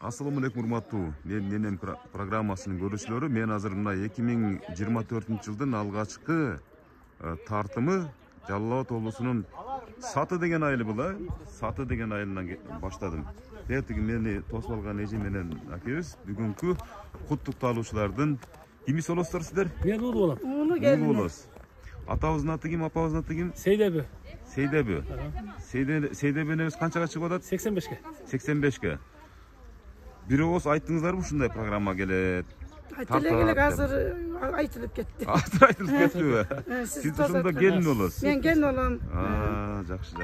Assalamu alaikum урматтуу менен программасынын көрүүчүлөрү. Мен азыр мына 2024-жылдын алгачкы тартымы Жалал Абад облусунун Саты деген айылы була. Саты деген айылынан баштадым. Тетиги мени тосуп алган эже менен акебиз бүгүнкү куттукталуучулардын кимиси болосуздар сиздер? Мен уулу болом. Уулу болосуз. Атабыздын аты ким, апабыздын аты ким? Сейдеби. Сейдеби. Сейдебинебиз канчага чыгып атат? 85ке. 85ке. Bir oğuz ayttыңыздар mı şunday programma gelet? Aytılık hazır aytılıp gitti. Aytılıp gitti mi? Siz şunda gelin olasiz. Ben gelin olam. Жақсы.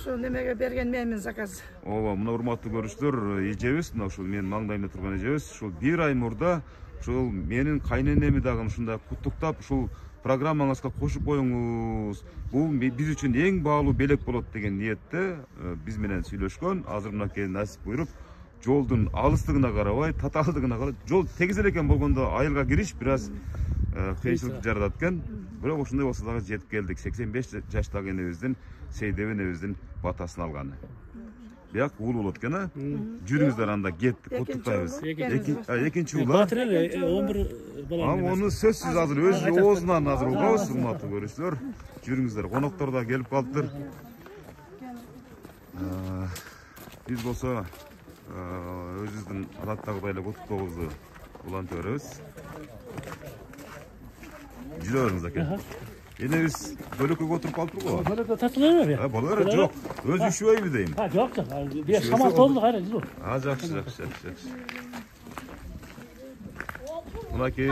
Şu nemege bergen memin zakaz. Ооба, мына урматтуу көрүүчүлөр, эжебиз, мына ушул менин маңдайымда турган эжебиз, ушул бир ай мурда ушул менин кайненеми дагы ушундай куттуктап, ушул программаңызга кошуп коюңуз. Бул биз үчүн эң баалуу белек болот деген ниетте биз менен сүйлөшкөн. Азыр мынакей насип буйруп жолдун алыстыгына карабай, татаалдыгына карабай, жол тегиз эле экен болгондо айылга кириш бир аз кыйынчылык жаратат экен. Бирок ошондой болсо дагы жетип келдик. 85 жаштагы энебиздин, Сейдеби энебиздин батасын алганы. Бияк уул болот экен, а? Жүрүңүздөр анда кеттик, куттуктайбыз. Экинчи уул. Батыр эле 11 бала. Муну сөзсүз азыр өз оозунан азыр угабыз, урматтуу көрүүчүлөр. Жүрүңүздөр, коноктор да келип калыптыр. Биз болсо өзүбүздүн адаттагыдай эле куттуктообузду улантып беребиз. Жүрө бериңиз аке. Энебиз бөлөккөгө отуруп калыптыр го. Бөлөккө тартылабы бе? Боло берет, жок. Өзү үшүбөйбү дейм. Жок. Бир шамал толду кайра жүрүп. Жакшы. Мынакей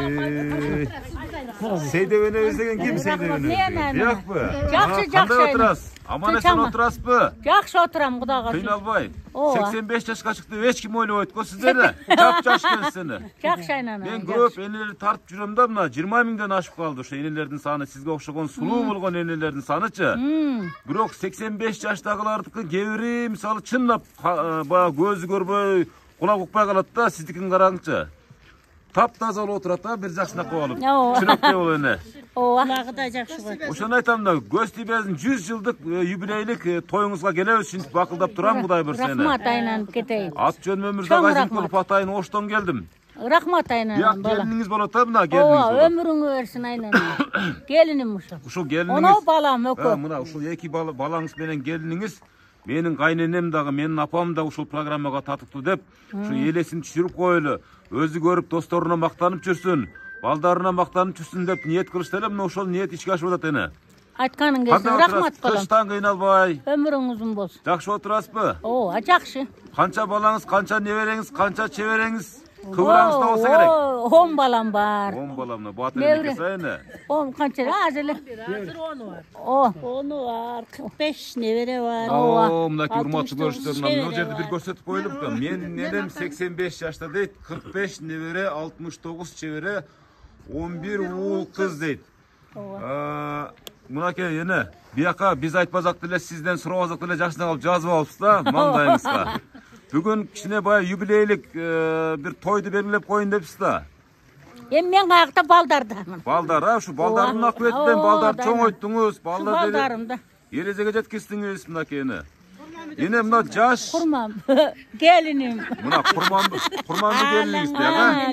Сейдеби энебиз деген ким Сейдеби энебиз? Биякпы? Жакшы. Кандай отурасыз? Аман-эсен отурасызбы? Жакшы отурам, Кудайга шүкүр. Кыйналбай. 85 жашка чыкты, эч ким ойлобойт го сиздерди. Жаш келсени. Жакшы айнана. Мен көп энелерди тартып жүрөм да, мына 20 миңден ашып калды ошо энелердин саны, сизге окшогон сулуу болгон энелердин санычы. Бирок 85 жаштагылардыкы кээ бири мисалы чынлап баягы көзү көрбөй, кулак укпай калат да, сиздикин караңызчы. Таптаза болуп отурат да, бир жакшына коюп алып. Чүрөктөй боло эне. Кулагы да жакшы болот. Ошону айтам да, Көз ТV'дин 100 жылдык юбилейлик тоюңузга келебиз, ушинтип бакылдап турам, Кудай буйрса эне. Рахмат айланып кетейин. Ат жөнүм Мырза Газинкулов атайын Оштон келдим. Рахмат айнана. Бияк келиниңиз болот да, мына келиниңиз болот. Өмүрүңө берсин айнана. Келиним ушул. Ушул келиниңиз. Оно балам өкө. Мына ушул эки балаңыз менен келиниңиз менин кайненем дагы, менин апам да ушул программага татыктуу деп, ушу элесин түшүрүп коелу. Өзү көрүп досторуна мактанып жүрсүн, балдарына мактанып жүрсүн деп ниет кылышты эле, мына ошол ниет ишке ашып атат эне. Айтканың келсин, рахмат кылам. Кыштан кыйналбай. Өмүрүң узун болсун. Жакшы отурасызбы? Жакшы. Канча балаңыз, канча небереңиз, канча чебереңиз? Кыбыраңызда болсо керек. 10 балам бар. 10 баламна батыр эне сайыны. 10 канча азыр эле? Азыр 10 бар. 10 бар, 45 небере бар. Мынакей урматтуу көрүүчүлөр, мына жерде бир көрсөтүп коелуп да. Менин энем 85 жашта дейт, 45 небере, 69 чебере, 11 уул кыз дейт. Мынакей эне, бияка биз айтпасак деле сизден сурабасак деле жакшына калып жазып алыпсыз да, маңдайыңызга. Бүгүн кичине баягы юбилейлик бир тойду белгилеп коюн депсиз да. Мен каякта балдардамын. Балдар, ушу балдардын акыбетинен балдарды чоңойттуңуз, балдарымда. Эрежеге жеткиздиңиз мынакей эне. Эне мына жаш. Курмам. Келиним. Мына курманды келиниңиз да.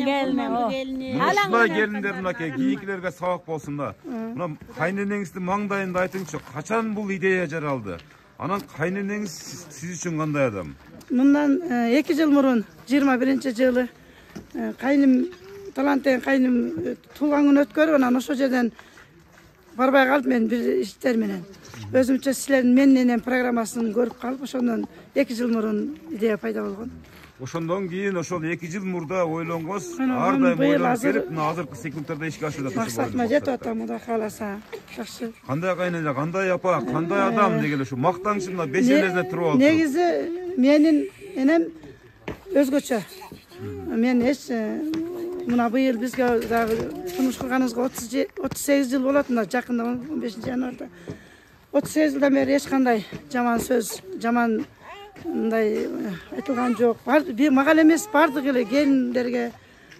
Келиним. Ушундай келиндер мынакей кийинкилерге сабак болсун да. Мына кайненеңиздин маңдайында айтыңызчы, качан бул идея жаралды? Анан кайненеңиз сиз үчүн кандай адам? Мындан 2 жыл мурун 21-жылы кайным талантен кайным туулган күн өткөрүп, анан ошол жерден барбай калып мен бир иштер менен өзүмчө силердин менен программасын көрүп калып, ошондон 2 жыл мурун идея пайда болгон. Ошондон кийин ошол 2 жыл мурда ойлоңуз ар дайым ойлонуп келип, мына азыркы секундтарда ишке ашып жатат. Максатыма жетип атам, Кудай кааласа. Жакшы. Кандай кайнене, кандай апа, кандай адам деген ушу мактаңчы мына бешелесине туруп алып. Негизи менин энем өзгөчө. Мен эч мына быйыл бизге дагы турмуш курганыбызга 38 жыл болот, мына жакында 15 январда. 38 жылдан бери эч кандай жаман сөз, жаман мындай айтылган жок. Мага эмес, бардык эле келиндерге,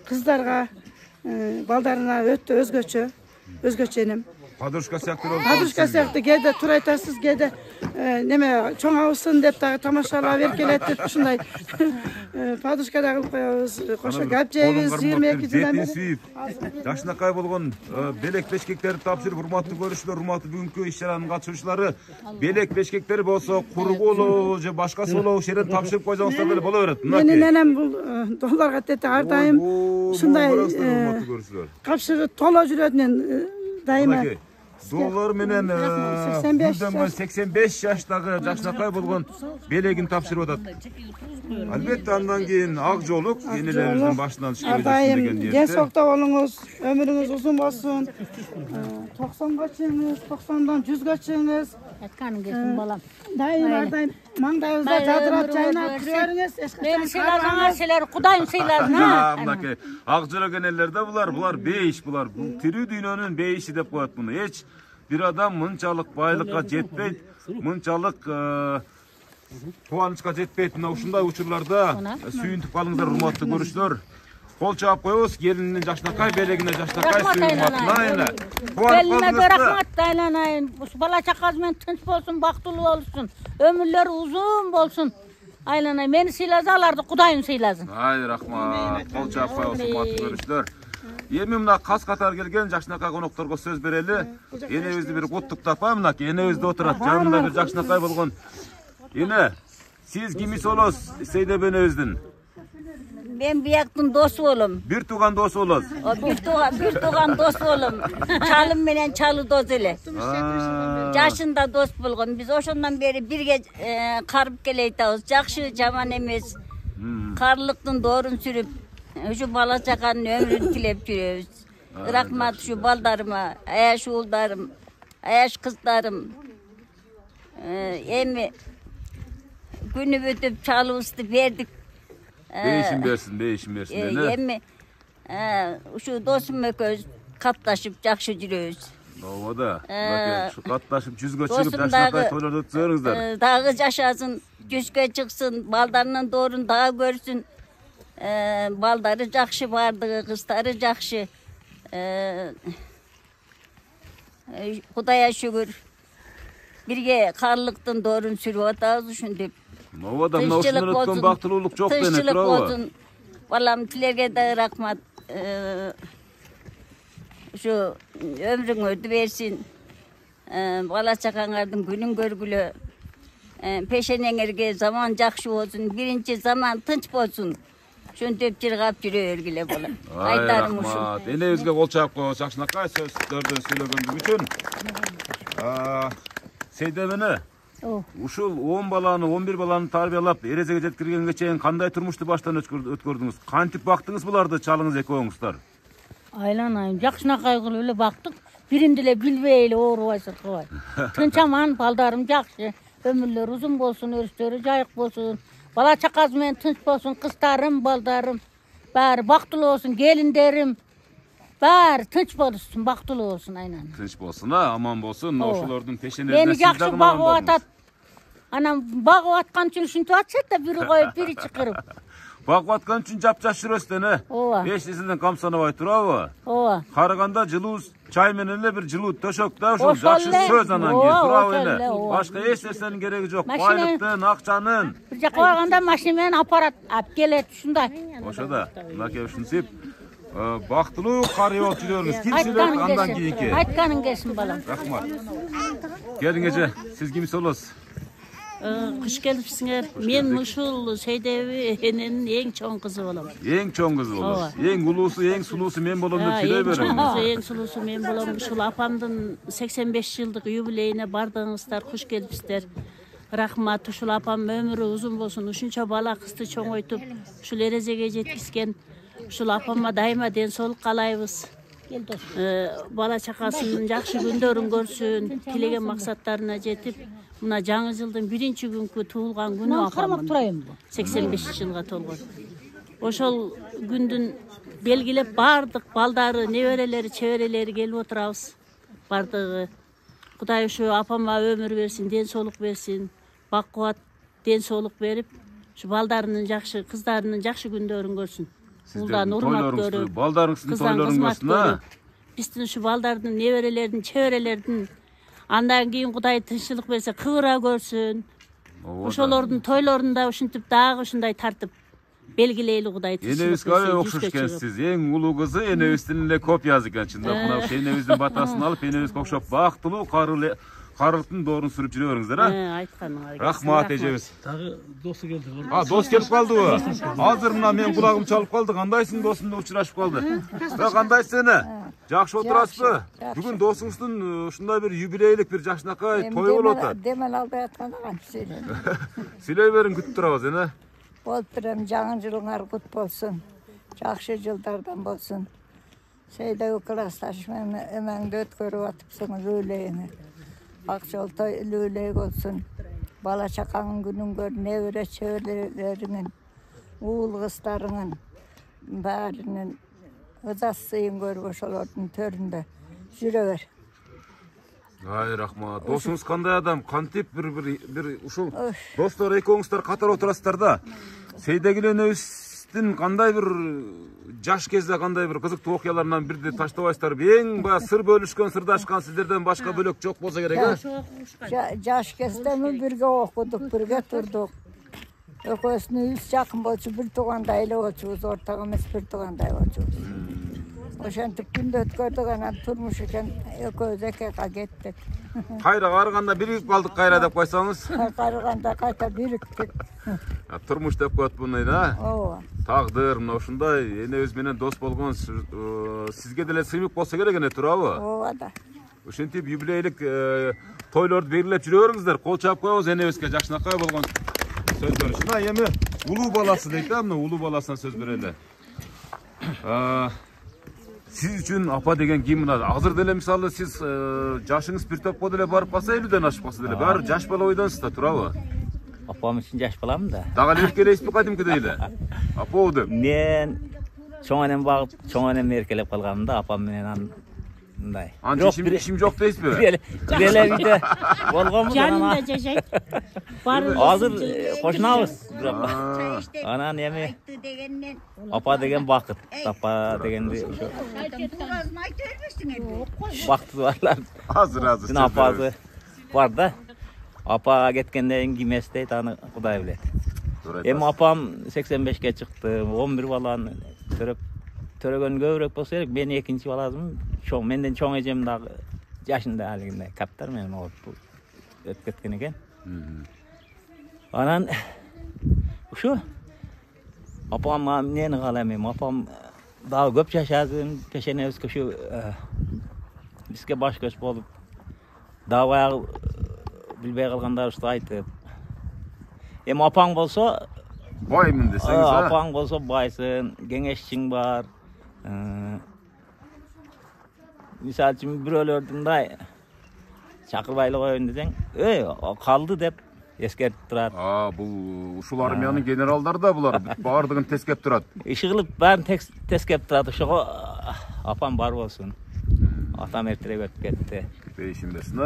кыздарга, балдарына өтө өзгөчө энем. Padruşka сыяктуу болуп. Padruşka siyakты kede tur aytasız kede neme çoğ avussun dep dağı tamaşalar verkelet dep şunday padruşka da kılıp koyabız. Koşa gap jeybiz 22'sinden beri. Жашынакай болгон белек бешкектерди тапшырып урматтуу көрүүчүлөр, урматтуу бүгүнкү иш-чаранын катышуучулары белек бешкектери болсо куру болобу же башкасы болобу шерен тапшырып койсоңуздар деле боло берет. Менин энем бул долларга тете ар дайым ушундай капшыгы толо жүрөтүнөн дайыма. Доллар менен 85 жаштагы Жакшынакай болгон белегин тапшырып атат. Албетте андан кийин ак жолук энелерибиздин башынан чыгып Ардайым ден соолукта болуңуз, өмүрүңүз узун болсун. 90га чыгыңыз, 90дан 100га чыгыңыз. Aytkaning kelsin balam. Dayım ardayım mаңдайыңызда жадырап жайнап жүрө бериңиз. Эч Meni качан sıylarsana seyler, Kudayım sıylarsın ha. Мынакей ак жүрөк энелерде булар бейиш, булар тирүү дүйнөнүн бейиши деп коет муну. Эч бир адам мынчалык байлыкка жетпейт, мынчалык кубанычка жетпейт. Мына ушундай учурларда сүйүнтүп калыңыздар, урматтуу көрүүчүлөр. Кол чаап коебуз, келиндин Жакшынакай белегине Жакшынакай сүйүнүп. Beline rahmat aylanayın. Bala çakazmen tınç bolsun, baktulu olsun. Ömürleri uzun bolsun. Aylanayın. Beni sıylazalardı, Kudayım sıylasın. Ay рахмат. Кол чаап коебуз, урматтуу көрүүчүлөр. Эми мына кас катар келген Жакшынакай конокторго сөз берели. Энебизди бир куттуктап, мынакей энебиз да отурат. Жанында бир Жакшынакай болгон. Эне, сиз кимис болосуз Сейдеп энебиздин? Ben bir yaktın dostu olum. Bir tuğan dostu olosuz. Bir tuğan dostu olum. Çalım menen çalı dost ele. Yaşında dost bulgun. Biz oşundan beri birge karıp geleytağız. Jakşı jaman emes. Karlıktın doğrun sürüp şu bala çakanın ömrünü tilep жүрөбүz. Rahmat şu baldarıma, ayaş oğuldarım, ayaş kızlarım. Emi günü ötüp çalıbızdı verdik. Değişim versin dene. Emmi şu dostum ököz katlaşıp jakşı жүрөбүz. Ova da. Şu katlaşıp 100'ge çıkıp Jакшынакай toylarda ötürsөңүздөр. Dağı yaşasın, 100'ge çıksın, baldarının doğrun dağı görsün. Baldarı jakşı bardığı, kızları jakşı. Kudaya şükür. Birge karlıktın doğrun sürüp atağız üşündüp. Ova da mına uşundan ötken baktılуулuk çok dene turabı. Vallahi tilerge de rahmat. Şu ömrün ödü versin. Bala çakanlardın günün görgülü. Peşenenerge zaman jakşı olsun. Birinci zaman tınç bolsun. Şöntüp çırgap жүрө örgüle bola. Aytarım uşun. Rahmat. Enebizge kol çaap koyuyoruz. Jакшынакай сөздөрдөн сүйлөгөндүгү үчүн. Сейдеп эне. Ушул 10 баланы, 11 баланы тарбиялап, эрезеге жеткиргенге чейин кандай турмушту баштан өткөрдүңүз? Кантип бактыңыз буларды чалыңыз экөөңүздөр? Aylanayım. Жакшынакай кылып эле бактык. Биримди эле билбей эле оорубай сыркабай. Тынч аман, балдарым жакшы. Ömürleri uzun bolsun, örüstleri jayık bolsun. Bala çakaz men tınç bolsun, kızlarım, baldarım. Bari baktılı olsun, gelinlerim. Bari tınç bolsun, baktılı olsun aynen. Tınç bolsun ha, aman bolsun. Oşulardın peşinlerine Beni siz de jakşı aman bagıp bolunuz. atat. Anam bagıp atkan için şuntu atset da biri koyup biri çıkırıp. Bagıp atkan için japjaş жүрөсүн эне. Ооба. Эчтесинен камсанабай турабы? Ооба. Карыганда жылуу чай менен эле бир жылуу төшөк да ушул Ошол жакшы эле. сөз анан Ооба, кийин турабы ошол эле, эне. ооба. Башка эч нерсенин кереги жок. Машина- Байлыктын, акчанын. Bir jaka barganda maşinaмен аппарат ап келет ушундай. Ошо да. Мынакей ушинтип бактылуу карый болуп жүрөңүз. Ким сүйлөйт андан кийинки? Aytkaning kelsin balam. Рахмат. Келиң эже, сиз кимис болосуз? Кыш келипсиңер. Мен ушул Сейдеби эненин эң чоң кызы болом. Эң чоң кызы болосуз. Эң улуусу, эң сулуусу мен болом деп сүйлөй Эң чоң берем. кызы, эң сулуусу мен болом. Ушул апамдын 85 жылдык юбилейине бардыңыздар, куш келипсиздер. Рахмат, ушул апам өмүрү узун болсун. Ушунча бала кызды чоңойтуп, ушул эрезеге жеткизген. Ушул апама дайыма ден соолук каалайбыз. Бала чакасынын жакшы күндөрүн көрсүн, тилеген максаттарына жетип, мына жаңы жылдын 1-күнкү туулган күнү апамдын 85 жылга толгон. Ошол күндүн белгилеп бардык балдары, неберелери, чеберелери келип отурабыз. Бардыгы. Кудай ушу апама өмүр берсин, ден соолук берсин, бак кубат, ден соолук берип, ушу балдарынын жакшы, кыздарынын жакшы күндөрүн көрсүн. Улдан урмат көрүп, Балдарыңыздын тойлорун көрсүн, биздин ушу балдардын, неберелердин, чеберелердин андан кийин Кудай тынччылык берсе кыбыра көрсүн. Ошолордун тойлорунда ушинтип дагы ушундай тартып белгилейли Кудай тынччылык. Энебизге окшош экенсиз. Эң улуу кызы энебиздин эле копиясы экен. Чындап мына энебиздин батасын алып, энебизге окшоп бактылуу карылтын доорун сүрүп жүрө бериңиздер, Айтканыңар. Рахмат эжебиз. Дагы досу келди. Дос келип калдыбы? Азыр мына мен кулагым чалып калды. Кандайсың досум деп учурашып калды. Кандайсың эне? Жакшы отурасызбы? Бүгүн досуңуздун ушундай бир юбилейлик бир жашнакай тою болуп атат. Демел албай аткандан сөйлөйм. Сүйлөй бериң, күтүп турабыз эне. Болуп турам, жаңы жылыңар кут болсун. Жакшы жылдардан болсун. Сейдеги классташым эмеңди өткөрүп атыпсың лүүлейиңи. Ак жол той лүүлей болсун. Бала чакаңын күнүн көр, небере чеберлериңин, уул кыздарыңын баарынын ыдасыйын көрүп ошолордун төрүндө жүрө бер. Ай, рахмат. Досуңуз кандай адам? Кантип бир ушул достор экөөңүздөр катар отурасыздар да. Сейдегил энебиздин кандай бир жаш кезде кандай бир кызыктуу окуяларынан бирди таштабайсыздар. Эң баягы сыр бөлүшкөн, сырдашкан сиздерден башка бөлөк жок болсо керек, Жаш кездеми бирге окудук, бирге турдук. Экөөбүздүн жакын болчу, бир туугандай эле болчубуз, орток эмес бир туугандай болчубуз. Ошентип күндө өткөрдүк, анан турмуш экен экөөбүз экега кеттик. Кайра карыганда биригип калдык кайра деп койсоңуз. Карыганда кайта бириктик. Турмуш деп коет буну, Ооба. Тагдыр мына ушундай энебиз менен дос болгон сизге деле сыймык болсо керек эне, туурабы? Ооба да. Ушинтип юбилейлик тойлорду белгилеп жүрө бериңиздер. Кол чаап коебуз энебизге жакшынакай болгон сөздөр. Мына эми улуу баласы дейт, мына улуу баласына сөз берели. Сиз үчүн апа деген ким мына? Азыр деле мисалы сиз жашыңыз бир топко деле барып калса 50ден ашып калса деле баары жаш бала ойдонсуз да, туурабы? Апам үчүн жаш баламын да. Дагы эле эркелейсизби кадимкидей эле? Апа деп. Мен чоң энем багып, чоң энем эркелеп калганмын да, апам менен мындай. Анча ишим жок дейсизби? Деле үйдө болгонбуз. Жанында жашайт. Азыр кошунабыз. Анан эми апа деген бакыт, апа дегенди ошо. Бактысы барлар. Азыр. Син апасы бар да. Апа кеткенден кийин ким эстейт, аны Кудай билет. Эми апам 85ке чыкты, 11 баланы төрөгөн көбүрөөк болсо керек. Мен экинчи баласымын. Чоң, менден чоң эжем дагы жашында алгындай каптар менен өтүп кеткен экен. Анан ушу апам эмнени каалайм эми, апам дагы көп жашасын, пешенебизге ушу бизге баш көз болуп, дагы баягы билбей калгандарыбызды айтып. Эми апаң болсо Баймын десеңиз, апаң болсо байсын, кеңешчиң бар. Мисалы үчүн бирөөлөрдүн мындай чакырбай эле коеюн десең, калды деп эскертип турат. Бул ушул армиянын генералдары да булар баардыгын тескеп турат. Иши кылып баарын тескеп турат. Ошого апам бар болсун. Атам эртерээк өтүп кетти. Дейишинбесин,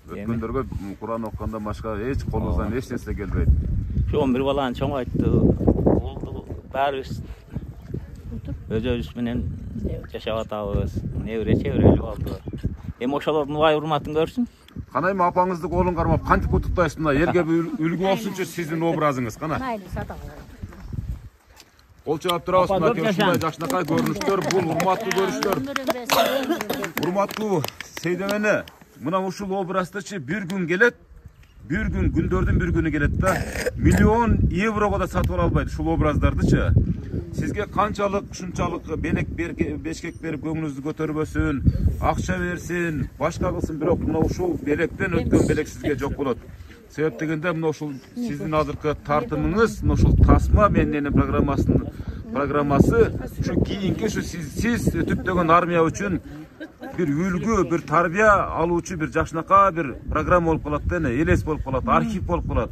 өткөндөргө Куран окугандан башка эч колубуздан эч нерсе келбейт. Şu 11 balаны чоңойту, баарыбыз өзүбүз менен жашап атабыз. Небере чеберели болду. Эми ошолордун бай урматын көрсүн. Кана эми апаңызды колун кармап кантип куттуктайсыз? Мына элге үлгү болсунчу сиздин образыңыз, кана. Кол чаап турабыз, мына ушундай жакшынакай көрүнүштөр, бул урматтуу көрүнүштөр. Урматтуу Сейдемени, мына ушул образдычы бир күн келет. Bir gün, gündördün bir günü gelет да, миллион еврого да сатып ала албайт ушул образдардычы. Сизге канчалык, ушунчалык белек бешкек берип көңүлүңүздү көтөрбөсүн, акча берсин, башка кылсын, бирок мына ушул белектен өткөн белек сизге жок болот. Себеп дегенде мына ушул сиздин азыркы тартымыңыз, мына ушул тасма менин программасы ушу кийинки ушу сиз түптөгөн армия үчүн bir үлгү, bir тарбия алуучу, bir жакшынакай bir программа болуп калат да, элес болуп калат, архив болуп калат.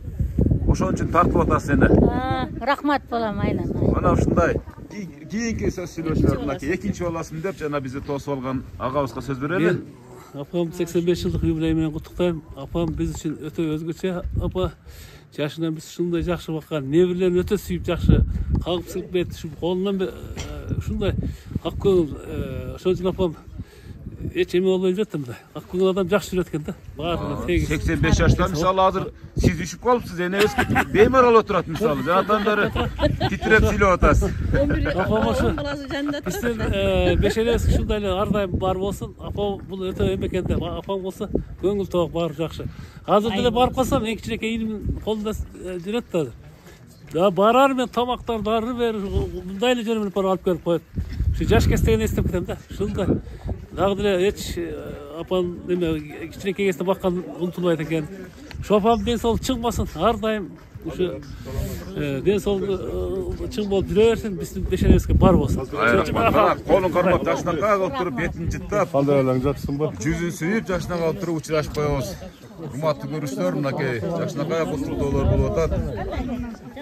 Ошон үчүн тартып атасыз эне. Рахмат болом айлана. Мына ушундай кийинки сөз сүйлөшүүлөр, мынакей экинчи баласымын деп жана бизди тосуп алган агабызга сөз берели. Апам 85 жылдык юбилей менен куттуктайм. Апам биз үчүн өтө өзгөчө. Апа жашынан биз ушундай жакшы баккан, неберелерин өтө сүйүп жакшы калып сыгып кетти. Колунан ушундай ак көңүл. Ошон үчүн апам hiç emin olmay жатам да. Akıllı adam жақсы жүрөт да. Барлығы тегіс. 85 жашта мисалы азыр сиз үшүп калыпсыз, энебиз беймарал отурат мисалы. Жанатан бери титиреп сүйлөп атасыз. Апам ошо. Биздин бешенебиз ушундай эле ар дайым бар болсун. Апам бул өтө эме экен да. Апам болсо көңүл тоок баары жакшы. Азыр деле барып калсам эң кичинекей ийимдин колунда жүрөт да. Да барар мен тамактар дары берип мындай эле жөнүп барып алып келип коет. Şu жаш кезден эстеп кетем да. Ушундай. Дагы деле эч апам неме кичине кегесте баккан унутулбайт экен. Ошо апам ден соолук чың болсун. Ар дайым ушу ден соолугу чың болуп жүрө берсин. Биздин бешенебизге бар болсун. Колун кармап жашынакай калып туруп бетин жыттап, Кандай элең жатсыңбы? жүзүн сүйүп жашына калып туруп учурашып коебуз. Урматтуу көрүүчүлөр, мынакей жашынакай куттуктоолор болуп атат.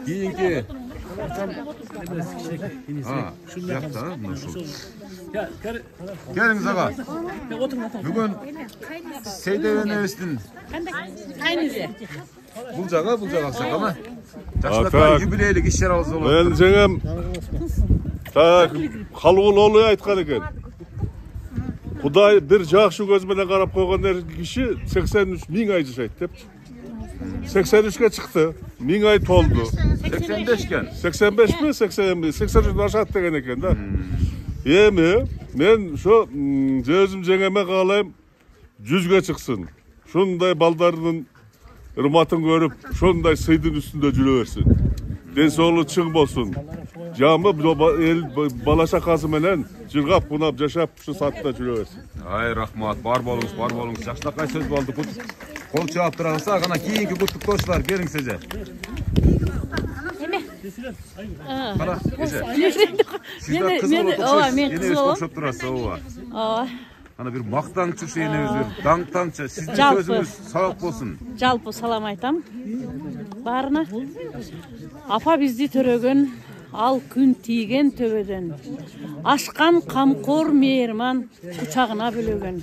Кийинки Келиңиз ага. Бүгүн Сейдеб энебиздин бул жага аксакалы. Жашынакай юбилейлик иш-чарабыз болуп Мен жеңем Халгул уулу айткан экен. Кудай бир жакшы көз менен карап койгон киши 83 миң ай жашайт деп. 83'e çıktı. 1000 ay toldu. 85 ken. 85 mi? 83 aşağı degen eken da. Yemi, men şu özüm jengeme kalayım 100'ge çıksın. Şunday baldarının ırmatın görüp, şunday sıydın üstünde jürö bersin. Densoğlu çıng bolsun. Jamı el balaşa kazı menen jırgap kunap yaşap şu satта jürö bersin. Ay rahmat, bar bolуңуз. Жакшынакай сөз болду. Кол чаап турганса, гана кийинки куттуктоочулар келиң сизе. Кара, эже. Мен кыз болом. Окшоп турасыз, ооба. Ооба. Ана бир мактаңчы энебиз бир даңктаңчы, сиздин сөзүңүз сабак болсун. Жалпы салам айтам баарына. Апа бизди төрөгөн, ал күн тийген төбөдөн. Ашкан камкор мээрман кучагына бөлөгөн.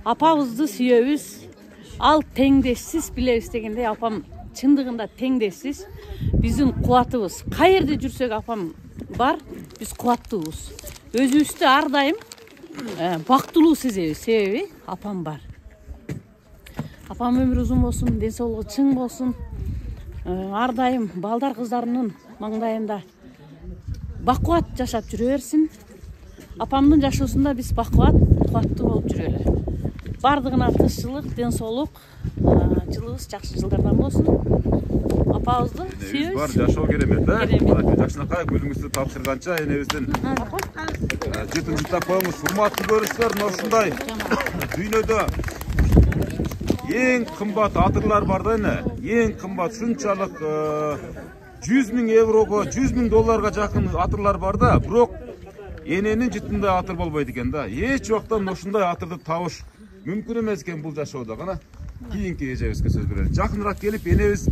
Апабызды сүйөбүз, ал теңдешсиз билебиз дегенде апам чындыгында теңдешсиз. Биздин кубатыбыз. Каерде жүрсөк апам бар, биз кубаттуубуз. Өзүбүздү ар дайым бактылуу сезебиз, себеби апам бар. Апам өмүрү узун болсун, ден соолугу чың болсун. Ар дайым балдар кыздарынын маңдайында бакубат жашап жүрө берсин. Апамдын жашоосунда биз бакубат, кубаттуу болуп жүрөлү. Бардыгына тынччылык, ден соолук, жылыбыз жакшы жылдардан болсун. Апабызды сүйөбүз. Бар жашоо керемет, да? Жакшынакай гүлүңүздү тапшырганча энебиздин жытын жыттап коюңуз. Урматтуу көрүүчүлөр, ушундай дүйнөдө эң кымбат атырлар бар да эне. Эң кымбат ушунчалык 100 000 еврого, 100 000 долларга жакын атырлар бар да, бирок эненин жытындай атыр болбойт экен да. Эч убактан ушундай атырды табыш мүмкүн эмес экен бул жашоодо. Кана кийинки эжебизге сөз берели. Жакыныраак келип, энебиз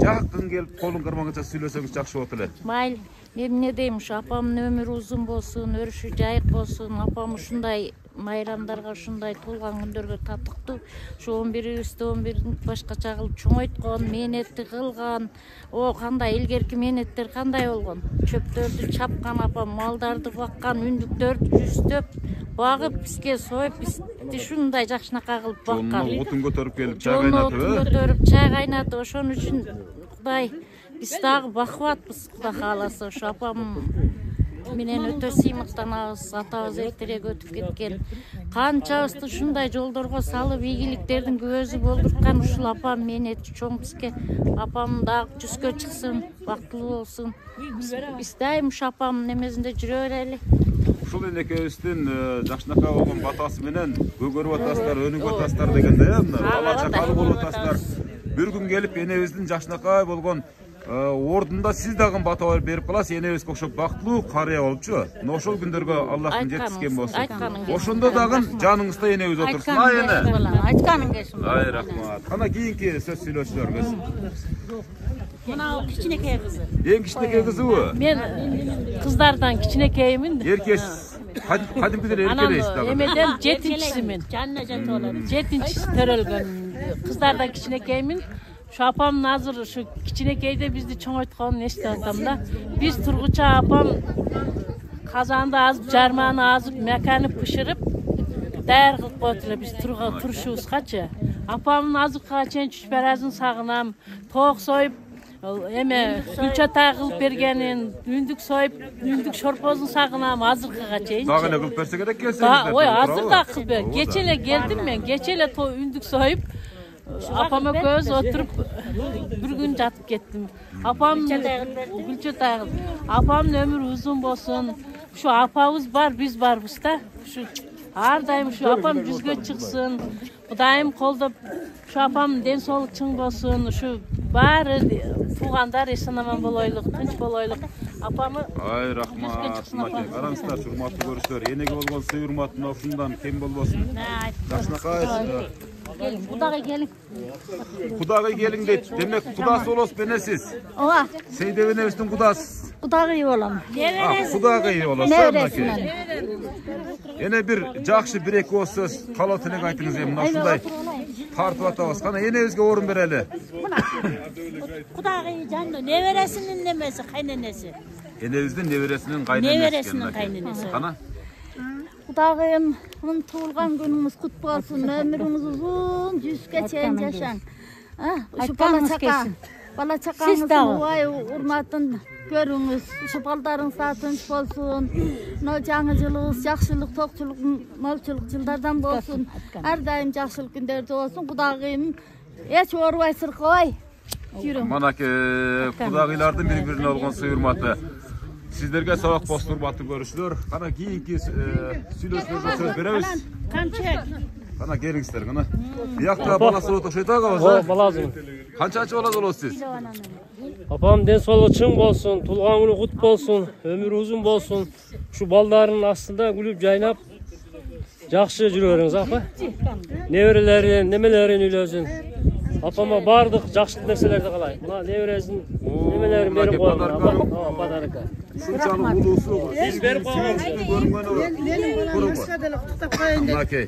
жакын келип, колун кармаганча сүйлөсөңүз жакшы болот эле. Майыл, мен эмне дейм, ушу апамдын өмүрү узун болсун, өрүшү жайык болсун. Апам ушундай майрамдарга, ушундай туулган күндөргө татыктуу. Ушу 11 башкача кылып чоңойткон, мээнетти кылган. О, кандай илгерки мээнеттер кандай болгон. Чөптөрдү чапкан апам, малдарды баккан, үндүктөрдү жүздөп багып, бизге союп, бизди ушундай жакшынакай кылып баккан. Отун көтөрүп келип, чай кайнатып, көтөрүп, чай кайнатып, ошон үчүн Кудай биз дагы бакубатпыз, Кудай кааласа. Ошо апам менен өтө сыймыктанабыз. Атабыз эртерээк өтүп кеткен. Канчабызды ушундай жолдорго салып, ийгиликтердин көзү болдурткан ушул апам мээнети чоң бизге. Апам дагы 100гө чыксын, бактылуу болсун. Биз дайым ушу апамдын немесинде жүрө берели. Ушул энекебиздин жакшынакай болгон батасы менен көгөрүп атасыздар, өнүгүп атасыздар дегенде, бала чакалуу болуп атасыздар. Бир күн келип энебиздин жакшынакай болгон ордунда сиз дагы бата берип каласыз, энебизге окшоп бактылуу карыя болупчу. Мына ошол күндөргө Аллахтын жеткизген болсун. Ошондо дагы жаныңызда энебиз отурсун. Ай эне. Айтканың келсин. Ай рахмат. Кана кийинки сөз сүйлөөчүлөргө. Мына кичинекей кызы. Эң кичинекей кызыбы? Мен кыздардан кичинекеймин. Эркеш. Кадимкиден эркелейсиз дагы. Эмеден 7-чисимин. Жанына жатып алат. 7-чиси төрөлгөн. Кыздардан кичинекеймин. Şu apam nazır, şu kiçinekeyde bizdi çoğuytkon eşte atam da. Biz turguça apam kazanda azıp, jarmağını azıp, mekanı pişirip, dayar kılıp koydular biz turuşubuzgacha. Apamın azırkıga çen çüşperazın sağınam, toğuk soyup, gülçata kılıp bergenin, ündük soyup, ündük şorpozun sağınam azırkıga çen. Dağ ele kılıp berse gerek gelseňizler. Oy, azır da kılıp ber. Geçele geldim ben, geçele ündük soyup, apama göz oturup bir gün jatıp kettim. Apam gülçata kılıp. Apamın ömrü uzun bolsun. Şu apamız var, biz varız da. Şu her daim şu apam yüzge çıksın. Bu daim kolda şu apam den soluk çıng bolsun. Şu bari tuğandar eşanaman boloyluk, tinç boloyluk. Apamı ay rahmat. Qarаңыздар, hurmatly görüşler. Enege bolgan söy hurmatyn ошундан кем болбосун. Жакшынакай. Gelin, Kudağa gelin. Kudağa gelin deyt. Demek kudası olos benesiz. Oha, Seydebinebizin kudası. Kudağa iyi olam. Kudağa iyi olasa. Nevresinden. Ene bir jakşı bir eki söz kala tilek aytыңыз mына ушундай тартып атабыз. Кана энебизге орун берели. Kudağı canlı neveresinin nemesi, kaynanesi. Enebizden neveresinin kaynanesi. Neveresinin kaynanesi. Kana? Kudağım, onun tuğulgan günümüz kutlu olsun. Ömrümüz uzun, 100'ge çeyin yaşan. Şu bala çakanızın vay hurmatın görünüz. Şu baldarın satınç bolsun. No жаңылığız, жақшылық, тоқчылық, молчылық жылдарdan bolsun. Her daim жақшылық günlerde olsun. Kudağım, hiç orvaysır koy. Manaki kudağılardan bir-birine olgan söy hurmatı. Sizlerge sabak bolsun hurmatly görüşler. Kana kийинки сүйлөшүүлөргө сөз беребиz. Kamçek. Kana geliңиздер, kana. Buyakta balası otuşayt agabız. Balazım. Kançançı bolad bolot siz? Apam den solu çıng bolsun, tulgan günü kut bolsun, ömür uzun bolsun. Şu baldarın aslında gülüp jaynap jakşı жүрөриңiz apa. Neverelerin, nemelerin üylözün. Apama bardık jakşı nerselerde kalay. Mına neveresin, nemelerin berip koyun. Badarıka. Şunçalı ulusu. Siz berip koyun. Benim başkadalık tutup koyun dedi. Okey.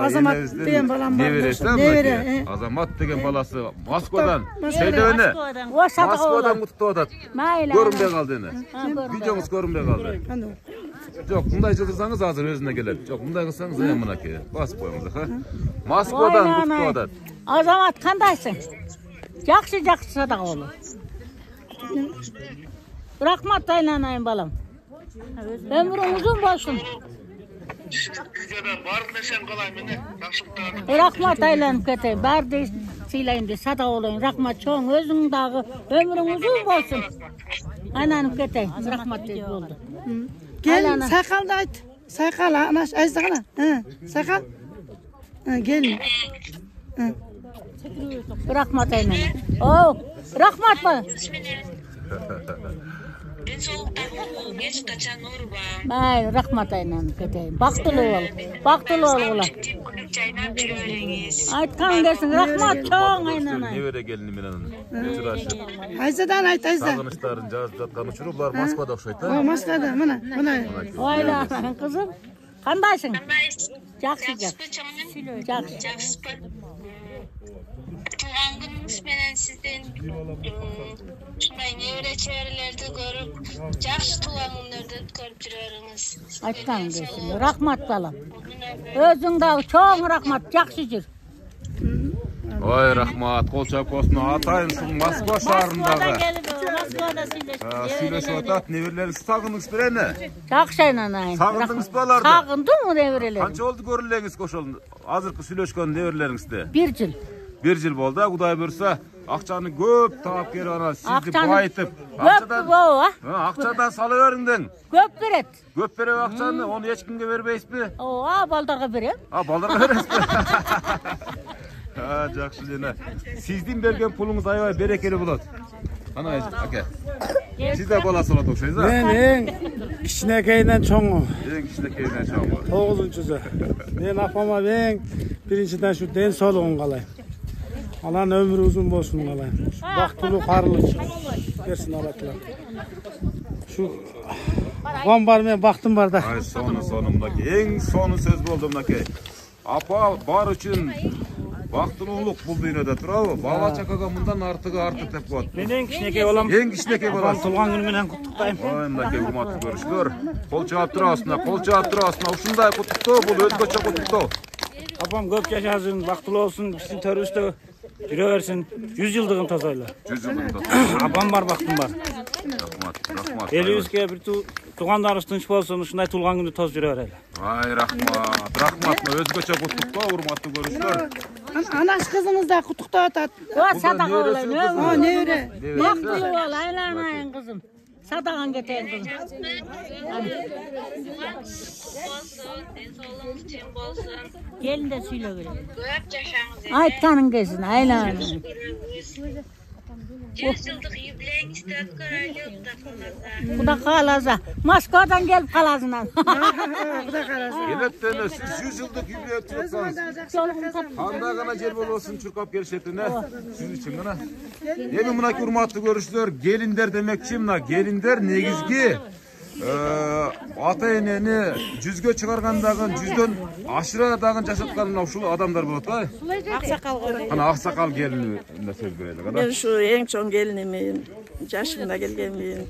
Azamat degen balam var. Nevere. Azamat degen balası Moskvadan. Şeydevene. Moskvadan kutup atat. Görünbey kaldı ene. Videomuz görünbey kaldı. Yok, bunday kılsanız hazır özüne gelir. Yok, bunday kılsanız ayamına ki. Basıp koyunuz. Moskvadan kutup atat. Azamat kandaysın? Jakşı sadaka olur. Rahmat aylanayın balam. Ömrün uzun bolsun. Rahmat aylanıp keteyim. Bardı silayın de sadaka olayın. Rahmat çoğun özün dağı. Ömrün uzun bolsun. Aylanıp keteyim. Rahmat dedi oldu. Gelin sakal da ayt. Sakal anaş azdagana. Sakal. Gelin. Rahmat aylanayın. Oh, rahmat bana. Ay, rahmat aylanıp keteyim. Baktılı ol. Baktılı ol ola. Aytkan gelsin. Rahmat çoğun aylanayın. Nevere gelini menanın. Ayzadan ayt ayza. Sağınışların jazdatkan uçurup bular Moskvada okşayt ha. Moskvada mana. Oyla kızım. Kandaysın? Jakşı. Tuğan gününüz menen sizden şunday nevre çevrelerde görüp jakşı tuğan günlerde ötkörüp жүрөриңiz. Aytkan gelsin. Rahmat balam. Özün dağı çoğun rahmat. Jakşı jür. Oy rahmat, kol çap olsun. Atayın şu Moskva şaharındağı. Moskvada Süйлöşüp atat, neverleriniz sağınız birene. Jakşı aylanayın. Sağındınız balardı. Sağındın mı nevreleri? Kança oldu görüleğiniz koşalım. Hazırkı süylöşkön neverlerinizde. 1 yıl. 1 yıl boldu. Kuday buyursa akçanı köp taap geri ana sizni bayıtıp. Köp bu akçadan salıverinden. Köp beret. Köp berip akçanı onu hiç kimge verbeyiz mi? Baldarga berem. Baldarga veresiz mi? Jakşı jene. Sizdin bergen pulunuz aybay berekeli bolat. Ana aka. Siz de balası bolat okşayız ha? Men eng kichinekeyden çoğu. Eng kichinekeyden çoğu. 9-cüsü. Men apama eng birinciden şu den soluğun kalayım. Alan ömrü uzun bolsun kalayım. Baktulu karlı versin Allah'tan. Şu var men baktım var da. Ay sonundaki en sonu söz boldu mınaki. Apa bar üçün бактылуулук бул дүйнөдө туурабы? Бала чакага мындан артыгы артык деп коет. Мен эң кичинекей балам. Эң кичинекей балам. Туулган күнү менен куттуктайм. Ой, мынакей урматтуу көрүүчүлөр, кол чаап турасыздар, кол чаап турасыздар. Ушундай куттуктоо бул өзгөчө куттуктоо. Апам көп жашасын, бактылуу болсун, биздин төрүбүздө жүрө берсин. 100 жылдыгын тозойлу. 100 жылдыгын тозойлу. Апам бар, бактым бар. Рахмат. Элибизге бир туугандарыбыз тынч болсун, ушундай туулган күндү тоз жүрө берели. Ай, рахмат. Өзгөчө куттуктоо, урматтуу көрүүчүлөр. Анаш кызыңыз да куттуктап атат. Садака болайын. Небере. Бактылуу бол, айланайын кызым. Садаган кетейин кызым. Gelin de söyle böyle. Aytkanın kesin, aylanın. 100 yıllık yubileyin istedik kararlı. Bu da kalaza. Moskvadan gelip kalasından. Bu da karası. Келеттене siz 100 yıllık юбилей өткөрсөңүз. Анда гана жер болбосун чуркап келишет эне. Сиз үчүн гана. Эми мынакей урматтуу көрүүчүлөр, келиндер демекчи, мына келиндер негизги ата энени 100гө чыгаргандагы 100дөн ашыраадагы жашаткан мына ушул адамдар болот да. Аксакал го. Кана аксакал келинине сөз берели кана. Мен ушу эң чоң келинимин, жашымда келгенмин.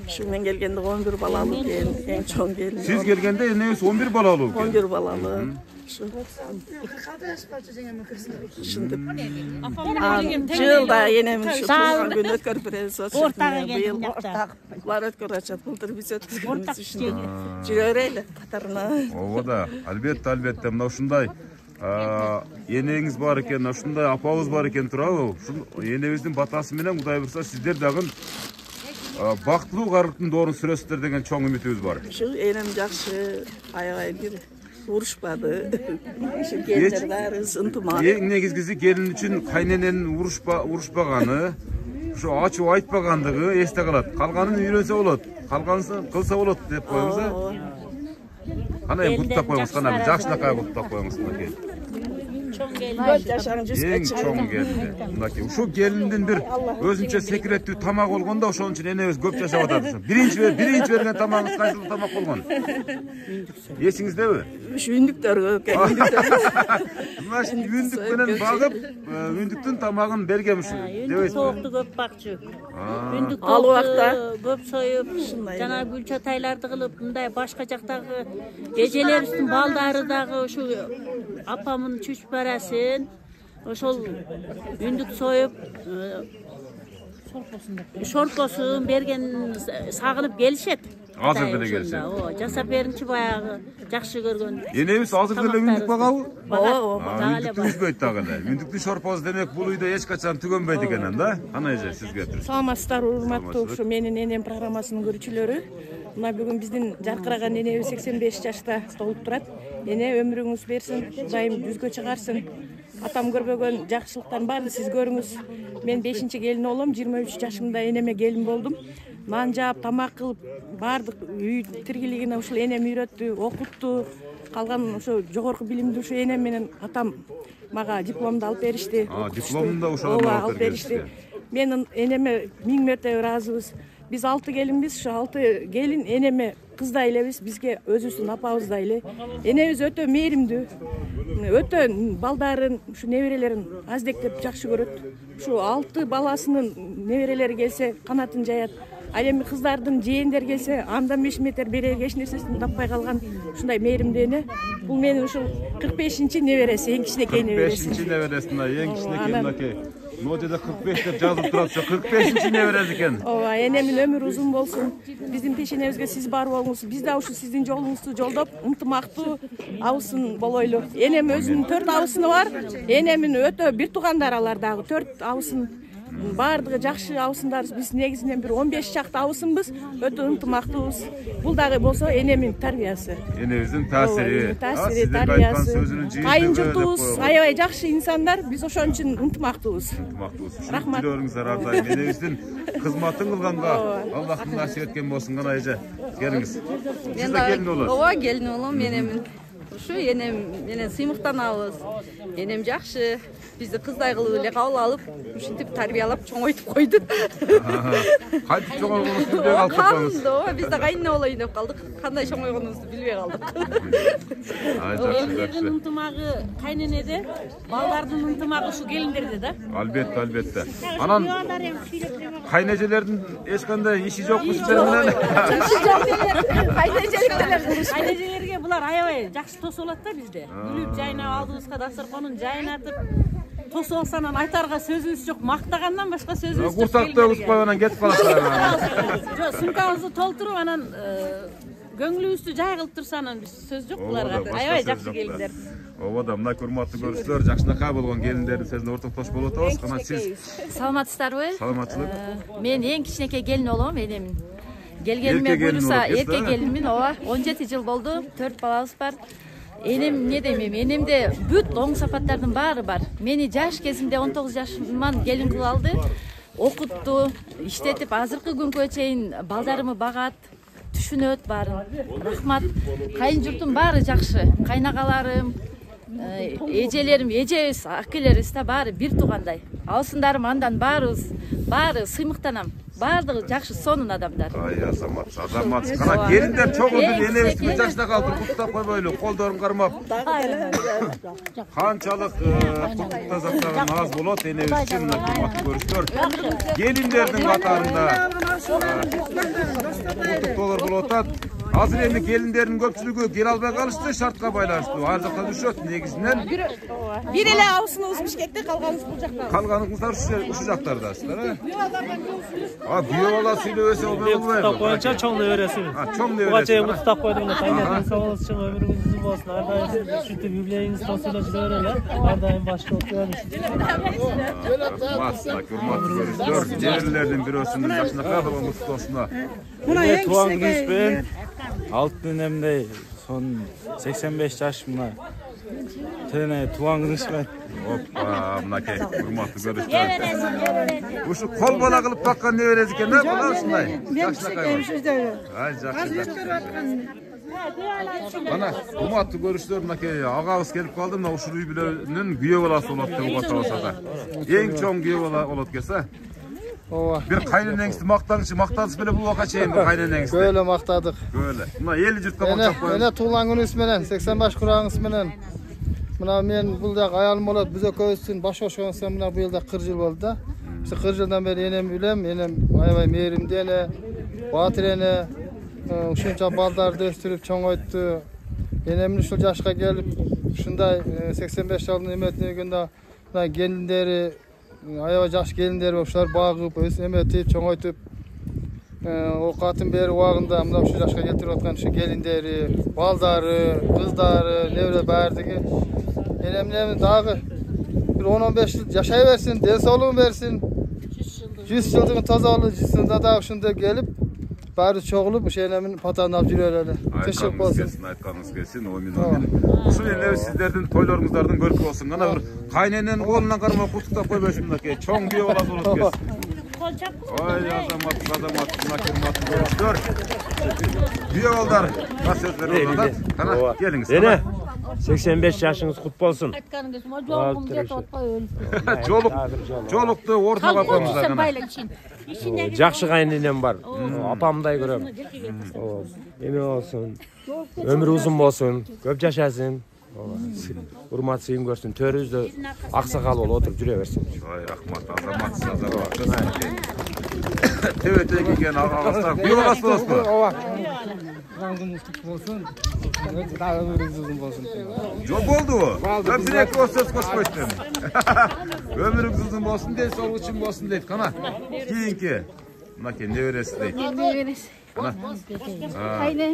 Ушу мен келгенде 11 балалуу экен, эң чоң келин. Сиз келгенде энеңиз 11 балалуу экен. 11 балалуу. Жылда енемин ушу туулган күн өткөрүп беребиз. Ортага келдим жакта. Булар өткөрүп атышат, былтыр биз өткөргөнбүз үчүн. Жүрө берели катарына. Ооба да, албетте мына ушундай энеңиз бар экен, ушундай апабыз бар экен турабы? Ушул энебиздин батасы менен Кудай буйрса сиздер дагы бактылуу карыктын доорун сүрөсүздөр деген чоң үмүтүбүз бар. Ушу энем жакшы, аябай бир урушпады. Ушу келиндер баары ынтымак. Эң негизгиси келин үчүн кайнененин урушпаганы, ушу ачуу айтпагандыгы эсте калат. Калганын үйрөнсө болот, калганысын кылса болот деп коебуз. Кана эми куттап коюңуз, кана жакшынакай куттап коюңуз мынакей. Эң чоң келин. Мынакей ушул келиндин бир өзүнчө секреттүү тамак болгондо ошон үчүн энебиз көп жашап атат. Биринчи берген тамагыңыз кайсыл тамак болгон? Эсиңиздеби? Ушу үндүктөргө келиндер. Мына үндүк менен багып, үндүктүн тамагын бергем ушу. Үндүк соокду көп бакчу. Үндүк ал убакта көп союп, жана гүл чатайларды кылып, мындай башка жактагы эжелерибиздин балдары дагы ушу апамын чүч барасын, ошол үндүк союп, шорпосун берген сагынып келишет. Азыр деле келишет. Ооба, жасап беринчи баягы жакшы көргөн. Энебиз азыр деле үндүк багабы? Ооба. Үндүктү үзбөйт дагы эле. Үндүктүн шорпосу демек бул үйдө эч качан түгөнбөйт экен да? Кана эже сизге. Саламатсыздар, урматтуу ушу менин энем программасынын көрүүчүлөрү. Мына бүгүн биздин жаркыраган энебиз 85 жашта толуп турат. Эне өмүрүңүз берсин, Кудайым 100гө чыгарсын. Атам көрбөгөн жакшылыктан баарын сиз көрүңүз. Мен 5-чи келин болом, 23 жашымда энеме келин болдум. Нан жаап, тамак кылып, баардык үй тиргилигине ушул энем үйрөттү, окутту. Калган ошо жогорку билимди ушу энем менен атам мага дипломду алып беришти. Дипломун да ошол алып беришти. Мен энеме 1000 мәртебе ыраазыбыз. Биз 6 келинбиз, ушу 6 келин энеме кыздай элебиз, бизге өзүбүздүн апабыздай эле. Энебиз өтө мээримдүү. Өтө балдарын, ушу неберелерин аздектеп жакшы көрөт. Ушу 6 баласынын неберелери келсе канатын жаят. Ал эми кыздардын жээндер келсе, андан 5 метр берерге эч нерсесин таппай калган ушундай мээримдүү эне. Бул менин ушул 45-чи небереси, эң кичинекей небереси. 45-чи небереси, эң кичинекей мынакей. Ноджеде 45 деп жазылып турат, 45-чи неберesi экен. Ооба, энемин өмүрү узун болсун. Биздин пешенебизге сиз бар болуңуз. Биз да ушу сиздин жолуңузду жолдоп, ынтымактуу абысын болойлу. Энем өзүнүн 4 абысыны бар. Энемин өтө бир туугандар алар дагы 4 абысын. Бардыгы жакшы абысындар. Биз негизинен бир 15 чакты абысынбыз. Өтө ынтымактуубуз. Бул дагы болсо энемин тарбиясы. Энебиздин таасири. Таасири, тарбиясы. Кайын журтубуз аябай жакшы инсандар. Биз ошон үчүн ынтымактуубуз. Рахмат. Жүрөгүңүз ардайым. Энебиздин кызматын кылганга Аллахтын насип эткен болсун гана эже. Келиңиз. Сиз да келин болосуз. Ооба, келин болом. Энемин Uшу enем менен сыймыктанабыз. Enем жакшы. Бизди кыздай кылып эле кабыл алып, ушинтип тарбиялап чоңойтуп койду. Кантип чоңойгонубузду билбей калдык. Калды, биз да кайнене болоюн деп калдык. Кандай чоңойгонубузду билбей калдык. Элдердин ынтымагы кайненеде, балдардын ынтымагы ушу келиндерде да. Албетте. Анан кайнежелердин эч кандай иши жокпу сиздер менен. Кайнежелерге булар аябай жакшы тосуп алат да бизде. Күлүп жайнап алдыбызга дасторконун жайнатып тосуп алса анан айтарга сөзүбүз жок, мактагандан башка сөзүбүз жок. Курсакта узбай анан кетип каласыздар. Жок, сумкабызды толтуруп анан көңүлүбүздү жай кылып турса анан биз сөз жок буларга. Аябай жакшы келиндер. Ооба, мына урматтуу көрүүчүлөр, жакшынакай болгон келиндердин сөзүнө ортоктошуп болуп атабыз. Кана сиз саламатсыздарбы? Саламатчылык. Мен эң кичинекей келин болом, энемин. Келгениме буюрса, эркек келинмин, ооба. 17 жыл болду, 4 балабыз бар. Enем ne demeyim, enemde büt oң sapatlarının bari var. Meni yaş kezimde 19 yaşımdan gelin kıl aldı. Okuttu, işletip azırkı günkü çeyin baldarımı bağat, düşünöt barın. Rahmat, kayın jurtum bari jakşı. Kaynagalarım, ejelerim, ejebиз, akileriz de bari bir tuğanday. Alsındarım andan bari sıymıktanam. Бардығы жақшы сонун адамдар. Ай, азамат. Кана келиндер чогулду, энебиздин жашына калдыр, куттап койбойлу, колдорун кармап. Канчалык куттукта заттаган аз болот, энебиз үчүн урматтуу көрүүчүлөр. Келиндердин катарында куттуктоолор болуп атат. Азыр эми келиндердин көпчүлүгү келе албай калышты, шартка байланыштуу. Ар жакка түшөт негизинен. Бир эле абысыныбыз Бишкекте, калганыбыз бул жакта. Калганыңыздар ушул жактардасыздар, э? Күйөө бала сүйлөбөсө болбойбу? Боюнча чоң небересимин. Чоң небереси. Буга чейин куттап койдум эле. Кайнатыңыз сау болсун, чоң өмүрүңүз uzun болсун. Ар дайым ушинтип юбилейиңиз тосула жүрө эле. Ар дайым башка өткөрүңүз. Урматтуу көрүүчүлөр, жерлердин бирөөсүнүн жашынакай болгон куттуусуна. Мына эң кичинекей алтын энемдей сон 85 жашымда тене тууган күнүмүн. Опа, мынакей урматтуу көрүүчүлөр. Ушу кол бала кылып баккан неберesi экен да, бала ушундай. Жашынакай. Ай, жакшы. Mana урматтуу көрүүчүлөр, мынакей агабыз келип калды. Мына ушул үй бүлөнүн күйөө баласы болот деп угатабыз да. Эң чоң күйөө бала болот келсе. Ооба. Бир кайненеңизди мактаңызчы, мактадыңыз беле бул убакка чейин бир кайненеңизди. Көөлө мактадык. Көөлө. Мына эли журтка болчок коюңуз. Мына туулган күнүңүз менен, 85 курагыңыз менен. Мына мен бул да аялым болот, биз экөөбүздүн баш кошконубузга мына быйыл да 40 жыл болду да. Биз 40 жылдан бери энем билем, энем аябай мээримдүү эне, баатыр эне, ушунча балдарды өстүрүп чоңойтtu. Энемдин ушул жашка келип, ушундай 85 жылдын эметине келгенде мына келиндери аябай жакшы келиндер болуп, ушулар багып, өз эметип, чоңойтуп, оокатын берип убагында мына ушул жашка келтирип аткан ушу келиндери, балдары, кыздары, небере баардыгы энемдин дагы bir 10-15 жыл жашай берсин, ден соолугун берсин. 100 жылдыгын таза болуп, жисинде дагы ушундай келип, баары чогулуп, ошо энемдин патаын алып жүрөлү эле. Тынчтык болсун. Айтканыңыз келсин, омин. Ушул эле сиздердин тойлоруңуздардын көркү болсун. Кана бир кайнененин колунан кармап куттуктап койбойсуң мынакей. Чоң күйөө баласы болот келсин. Ой, азамат, урматтуу көрүүчүлөр. Күйөө балдар, сөз берип атат. Кана келиңиз. Эне 85 жашыңыз кут болсун. Жолукту ортого коюңуздар кана. Жакшы кайненем бар. Апамдай көрөм. Эме болсун. Өмүрү узун болсун, көп жашасын. Урмат сыйын көрсүн, төрүбүздө аксакал болуп отуруп жүрө берсин. Ой, рахмат, азамат. Тебете кийген агабызга күйөө баласы болосузбу? Ооба. Күнүңүз кут болсун. Дагы өмүрүңүз узун болсун. Жок болдубу? Көпчүлүк сөз кошпойсуң. Өмүрүңүз узун болсун, ден соолук үчүн болсун дейт. Кана кийинки мынакей небереси дейт. Небереси. Кайны.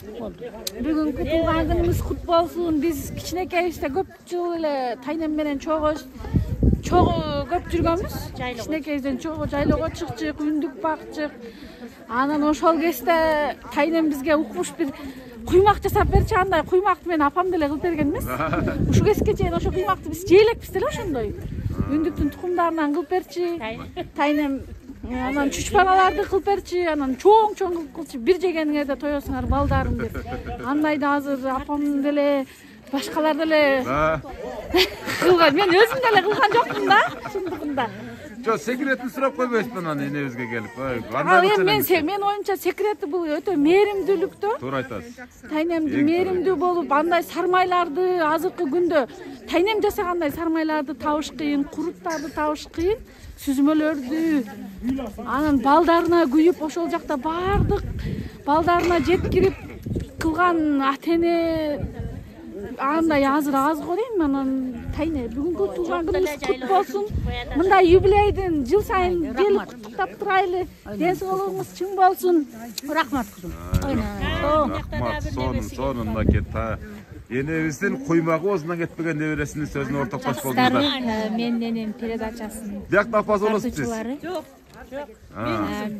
Бүгүнкү туулган күнүңүз кут болсун. Биз кичинекейибизде көп жыл эле тайнем менен көп жүргөнбүз. Кичинекейибизден чогуу жайлоого чыкчык, үндүк бакчык. Анан ошол кезде тайнем бизге укмуш бир куймак жасап берчи, андай куймакты мен апам деле кылып берген эмес. Ушул кезге чейин ошол куймакты биз жейлекпиз деле ошондой. Үндүктүн тукумдарынан кылып берчи. Тайнем Анан чучпаналарды кылып берчи, анан чоң кылчы, бир жегениңерде тоесуңар балдарым деп. Андай да азыр апам деле, башкалар деле кылган. Мен өзүм деле кылган жокмун да, чындыгында. Жо, секретini сурап койбойсузбу анан энебизге келип. Ал эми мен оюмча секрети бул өтө мээримдүүлүктө. Туура айтасыз. Тайнемди мээримдүү болуп, андай сармайларды азыркы күндө тайнем жасагандай сармайларды табыш кыйын, куруттарды табыш кыйын, сүзмөлөрдү. Анан балдарына күйүп, ошол жакта бардык балдарына жеткирип кылган ата-эне андай азыр аз го дейм. Анан тайне бүгүнкү туулган күнүңүз кут болсун. Мындай юбилейдин жыл сайын келип куттуктап турайлы. Ден соолугуңуз чың болсун. Рахмат кызым. Рахмат. Сонун мынакей энебиздин куймагы оозунан кетпеген небересинин сөзүнө ортоктош болдуңуздар. Менин энем передачасын. Биякта апасы болосуз.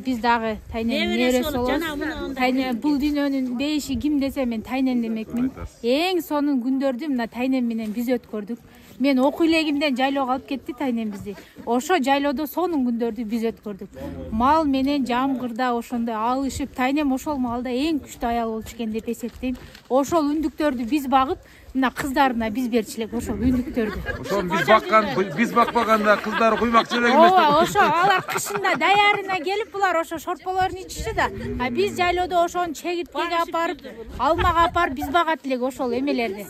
Биз дагы тайнем неберesi болобуз. Тайнем бул дүйнөнүн бейиши ким десе мен тайнем демекмин. Эң сонун күндөрдү мына тайнем менен биз өткөрдүк. Мен окуу элегимден жайлоого алып кетти тайнем бизди. Ошо жайлоодо сонун күндөрдү биз өткөрдүк. Мал менен жамгырда ошондой алышып, тайнем ошол маалда эң күчтүү аял болчу экен деп эсептейм. Ошол үндүктөрдү биз багып, мына кыздарына биз берчү элек ошол үндүктөрдү. Ошону биз бакпаганда кыздары куймакчы элек эмес. Ооба, ошо алар кышында даярына келип булар ошо шортполорун ичишти да. А биз жайлоодо ошону чегирткеге апарып, алмага апарып биз багат элек ошол эмелерди.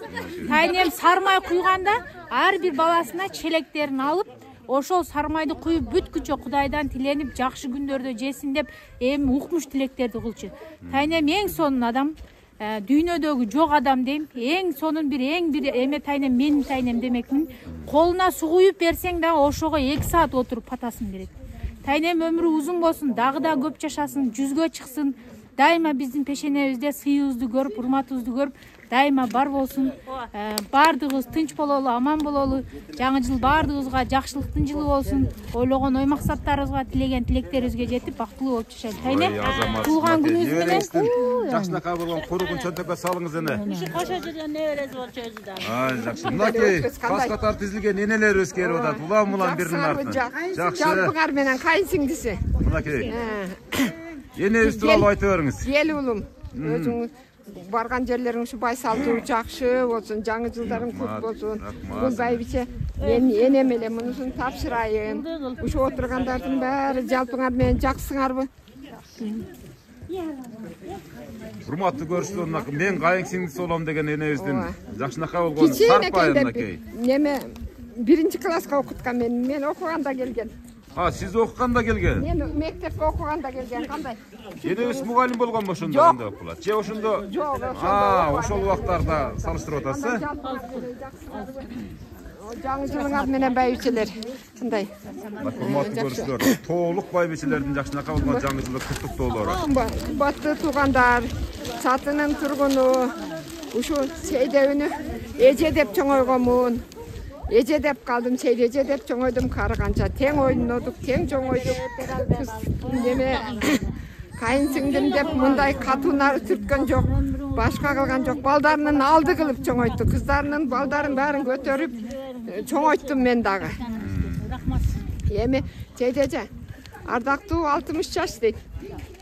Тайнем сармай куйганда ар бир баласына челектерин алып, ошол сармайды куюп бүткүчө Кудайдан тиленип жакшы күндөрдө жесин деп эми укмуш тилектерди кылчу. Тайнем эң сонун адам, дүйнөдөгү жок адам дейм. Эң сонун бир эме тайнем, менин тайнем демекмин. Колуна суу куюп берсең да ошого 2 саат отуруп патасын берет. Тайнем өмүрү узун болсун, дагы да көп жашасын, жүзгө чыксын. Дайыма биздин пешенебизде сыйыбызды көрүп, урматыбызды көрүп, дайыма бар болсун. Бардыгыбыз тынч бололу, аман бололу. Жаңы жыл бардыгыбызга жакшылыктын жылы болсун. Ойлогон ой максаттарыбызга, тилеген тилектерибизге жетип бактылуу болуп жашайлы. Тайне, туулган күнүңүз менен жакшынакай болгон курукун чөнтөккө салыңыз эне. Кошо жүргөн неберesi болчу өзү да. Жакшы. Мынакей кас катар тизилген энелерибиз келип атат. Улам биринин артынан. Жакшы. Жалпыңар менен кайсиңдиси? Мынакей. Энебиз тууралуу айтып бериңиз. Эл улум, өзүң барган жерлериң ушу байсалдуу жакшы болсун, жаңы жылдарың кут болсун. Бул байбиче мен энем эле мунусун тапшырайын. Ушу отургандардын баары жалпыңар менен жаксыңарбы? Урматтуу көрүүчүлөр, мен кайын сиңдиси болом деген энебиздин жакшынакай болгон сарпайын мынакей. Неме 1-класска окуткан мен окуганда келген. Siz окуганда келген? Мен мектепке окуганда келген, кандай? Энебиз мугалим болгонбу ошондо кандай окулат? Же ошондо? Жок, ошол убактарда салыштырып атасыз? Жаңы жылыңар менен байбичелер. Кандай? Урматтуу көрүүчүлөр, тоолук байбичелердин жакшынакай болгон жаңы жылы куттуктоолору. Кымбаттуу туугандар, Сатынын тургуну, ушу Сейдебини эже деп чоңойгонмун. Эже деп калдым, Сейдеже деп чоңойдум, кары канча тең ойнодук, тең чоңойдук. Неме кайын сиңдим деп мындай катуу нары түрткөн жок, башка кылган жок. Балдарынын алды кылып чоңойтту, кыздарынын балдарын баарын көтөрүп чоңойттум мен дагы. Эми Сейдеже, ардактуу 60 жаш дейт.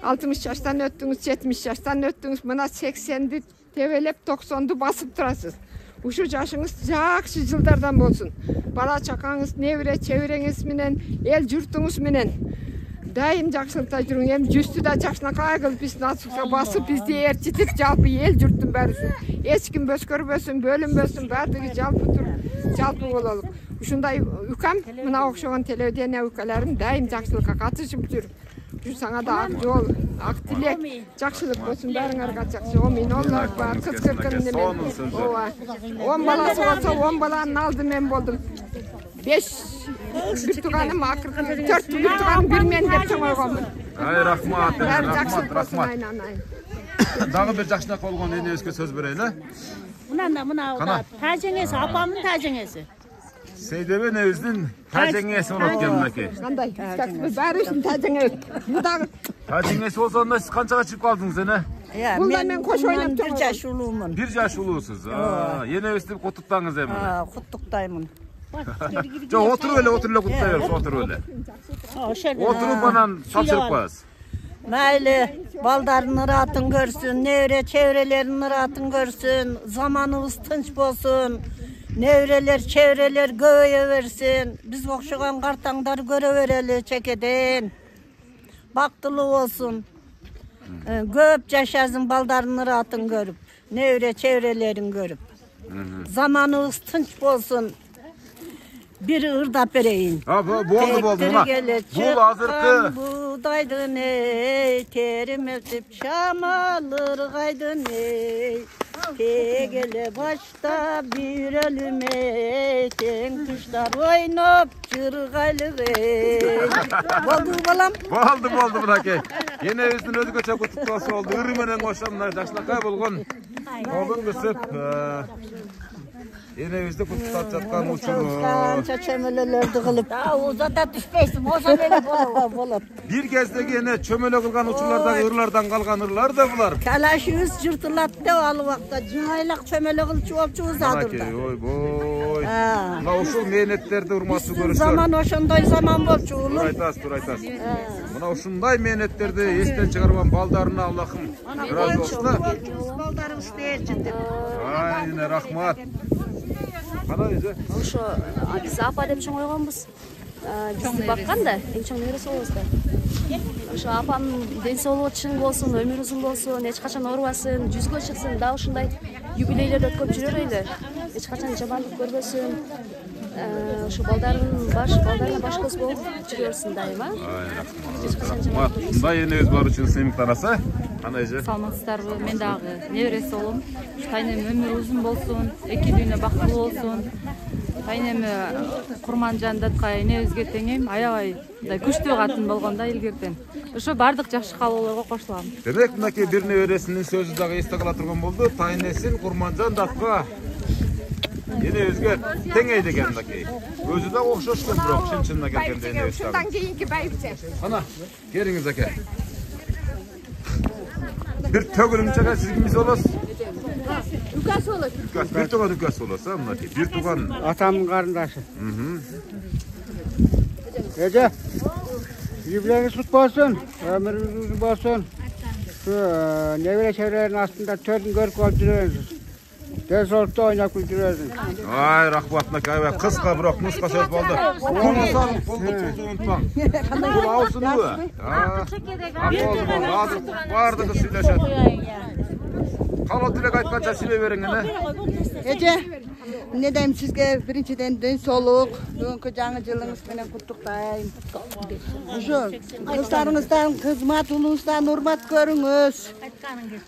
60 жаштан өттүңүз, 70 жаштан өттүңүз, мына 80ди тебелеп 90ду басып турасыз. Ушу жашыңыз жакшы жылдардан болсун. Бала чакаңыз, небере чебереңиз менен, эл журтуңуз менен дайым жакшылыкта жүрүң. Эми жүздү да жакшынакай кылып биздин асыкка басып, бизди ээрчитип, жалпы эл журттун баарысы. Эч ким бөскөрбөсүн, бөлүнбөсүн, баардыгы жалпы бололук. Ушундай укам, мына окшогон телевидение укаларым дайым жакшылыкка катышып жүрүп. Ушу сага да ак жол, ак тилек, жакшылык болсун, баарыңарга жакшы. Омин оллар бар, кыз-кыркын немен. Ооба. 10 баласы болсо, 10 баланын алды мен болдум. 5 бир тууганым, акыркы 4 бир тууганым бир мен деп чоңойгонмун. Рахмат, рахмат. Дагы бир жакшынакай болгон энебизге сөз берейин, Мына тажеңеси, апамдын тажеңеси. Сейдебе энебиздин тажеңеси болот экен мынакей. Кандай? Баарыбыздын тажеңеси. Тажеңеси болсо анда сиз канчага чыгып калдыңыз эне? Бул да мен кош ойноп 1 жаш улуумун. 1 жаш улуусуз. Энебизди куттуктаңыз эми. Куттуктаймын. Жоқ, отырып эле куттай берсин, отырып эле. Отыруп анан тапшырып коесуз. Mayli, baldarın ıratın görsün, nevre çevrelerin ıratın görsün, zamanımız tınç bolsun, nevreler, çevreler göğe versin, biz okşagan kartanglar göre vereli çekeden, baktılı olsun, göp yaşasın baldarın ıratın görüp, nevre çevrelerin görüp, zamanımız tınç bolsun. Bir ırdap vereyim. Ha, bu oldu buna. Bu hazırkı. Buğdaydın ey, terim ezip şamalır gaydın ey. Tegele başta bir ölüm ey, ten kuşlar oynop çırgaylı ey. Oldu balam? Oldu bunakey. Yine özün özü köçe kutlusu oldu. Ürümenen oşamlar yaşlakay bolgon. Oğlun kısıp. Yine bizde kutlutat жатқан uçuruz. Çömelelerdi kılıp. Daha uzata düşmeysin, olsa böyle bolup. Bir kezdegi yine çömele kılgan uçurlardaki ırlardan kalgan ırlar da bular. Kalaşımız cırtılattı o alıvakta. Cınaylak çömele kılıçı olçu uzadırdı. Oy boy. Mına uşul mehnetlerdi urması görüşler. Zaman oşunday zaman bolçu ulum. Dur aytas. Mına uşunday mehnetlerdi esten çıkarban baldarına Allah'ım. Biraz olsun da. Baldarı isteyecektim. Aynen rahmat. Ошо биз апа деп чоң койгонбуз. Бизди баккан да, эң чоң нерсе болобуз да. Ошо апамдын ден соолугу чың болсун, өмүрү узун болсун, эч качан оорубасын, жүзгө чыксын, дагы ушундай юбилейлерди өткөрүп жүрөйлү. Эч качан жамандык көрбөсүн. Ошо балдарына баш көз болуп жүрөсүн дайыма. Рахмат. Мындай энебиз бар үчүн сыймык тараса. Кандай же? Саламатсыздарбы? Мен дагы неберesi болом. Тайнем өмүрү узун болсун, эки дүйнө бактылуу болсун. Тайнем Курманжан Даткай энебизге теңем, аябай күчтүү катын болгондо илгертен. Ошо бардык жакшы каалоолорго кошулам. Демек, мынакей бир небересинин сөзү дагы эсте кала турган болду. Тайнесин Курманжан Датка энебизге теңей деген мынакей. Өзү да окшош экен, бирок чын-чынына келгенде энебиз дагы. Ушундан кийинки байбиче. Ана, келиңиз аке. Bir tөгүрүмчөгө siz kimisi olasiz? Ukası olur. Bir tugan ukası olası ha mınakey. Bir tugan. Atamın karındaşı. Gece. Yübüleriniz kutlu olsun. Ömrünüz uzun olsun. Şu nevre çevrelerin aslında tördün görüp olup duruyorsunuz. Densolukta oynayıp duruyorsunuz. Ay rahmat mınakey. Kıska bırak, muska söz oldu. Konuşan, koldu unutmam. Bu avsun mu? Oldu. Vardı da söyleşen. Kalı dilek aytkança söyle verin ne? Ece, ne diyeyim sizge birinciden den soluk, bugünkü жаңы жылыңыз менен куттуктайм. Ошо кыздарыңыздан, кызматыңыздан урмат көрүңүз.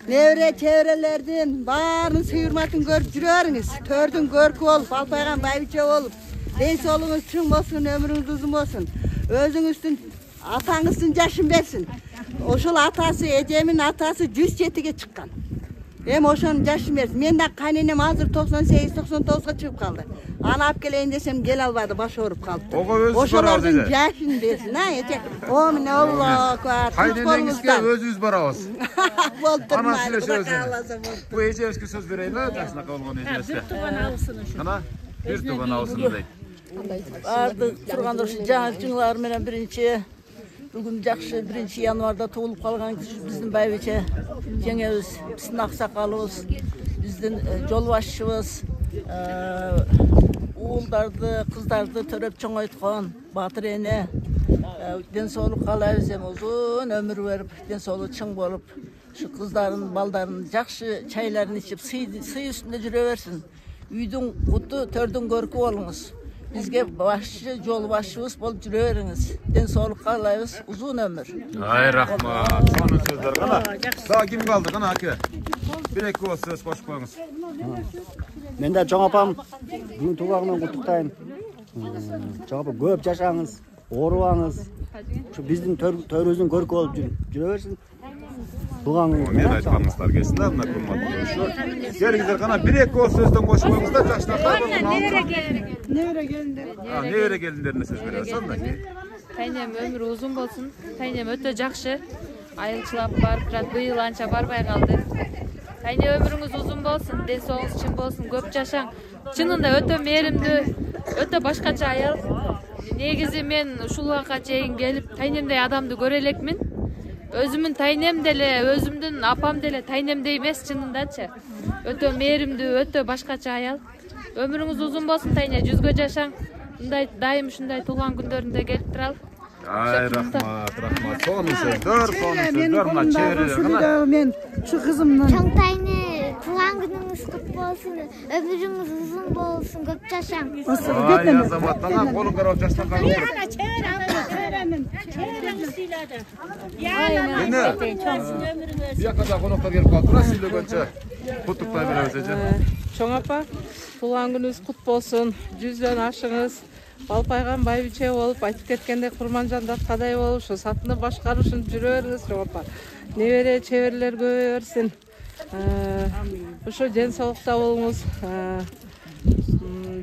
Невре чеврелердин баарынын сый урматын көрүп жүрөрүңүз. Төрдүн көркү болуп, алпайган байбиче болуп, ден соолугуңуз чың болсун, өмүрүңүз узун болсун. Өзүңүздүн атаңыздын жашын берсин. Ошол атасы, эжемин атасы 107-ге чыккан. Hem oşan yaşım versin. Men de kaynenem hazır 98-99'a çıkıp kaldı. Ana alıp geleyim desem gel almadı, başı orup kaldı. Oşalardan yaşın versin. Ha yiyecek. O ne Allah var. Kaynenenizge özünüz baravız. Ana size söz verin. Bu ecevizki söz vereyim la. Yaşına kalgan ecevizki. Bir tuğan avısını şu. Ana bir tuğan avısını deyip. Artık turganlar şu жаңы жылдар менен birinci. Bugün жақсы 1 yanvarda туылып қалған біздің байбече жеңебіз, біздің ақсақалыбыз, біздің жолбасшыбыз, уылдарды, қыздарды төрөп чоңойтқан батыр эне, денсаулық каалайбыз, uzun өмүр берип, денсаулыгы чың болуп, şu kızların, балдарын жақсы чайларын içip сый үстүндө жүрө берсин. Үйдүн куту, төрдүн көркү болуңуз. Bizge başçı, yol başçımız bol жүрөңүз. Den soğuk kalayız, uzun ömür. Ay rahmat. Sonun sözler kana. Daha kim kaldı kana ake? Bir iki o söz koşup koyunuz. Ben de çoğ apam, bunun tuğağından kutuktayım. Çoğ apam köp yaşağınız, oruğanız. Şu bizim törüzün körkü olup жүрөversin. Men aytkanыңыздар келсин да, мына курматтуу көрүшүлөр. Келиңиздер кана bir iki o сөздөн кошуп коюңуздар, жаштар. Невере келиндерине сөз бересиз анда. Тайнем өмүрү узун болсун. Тайнем өтө жакшы. Айылчылап барып, бирок быйыл анча барбай калды. Тайне өмүрүңүз узун болсун, ден соолугуңуз чың болсун, көп жашаң. Чынында өтө мээримдүү, өтө башкача аял. Негизи мен ушул убакка чейин келип тайнемдей адамды көрө элекмин. Өзүмдүн тайнем деле, өзүмдүн апам деле тайнемдей эмес чынындачы. Өтө мээримдүү, өтө башкача аял. Өмүрүңүз узун болсун тайне, 100гө жашаң. Мындай дайым ушундай туулган күндөрүндө келип туралы. Ай, рахмат. Сонун сөздөр, мына чеберлер. Мен şu kızımdan. Чоң тайне, туулган күнүңүз кут болсун, өмүрүңүз узун болсун, көп жашаң. Ай, Азамат, ана колуң карап жаштан калып. Ана чебереңин сыйлады. Бияқада қонақтар келіп қалды. Тура сөйлегенше құттықтай береміз эже. Чоң апа, туулган күнүңүз кут болсун, 100дөн ашыңыз. Балпайган байбиче болуп, айтып кеткенде Курманжан кадай болуп, ошо сатыны башкарышын жүрө бериңиз, чоң апа. Небере чеберлер көбөйө берсин. Ошо ден соолукта болуңуз.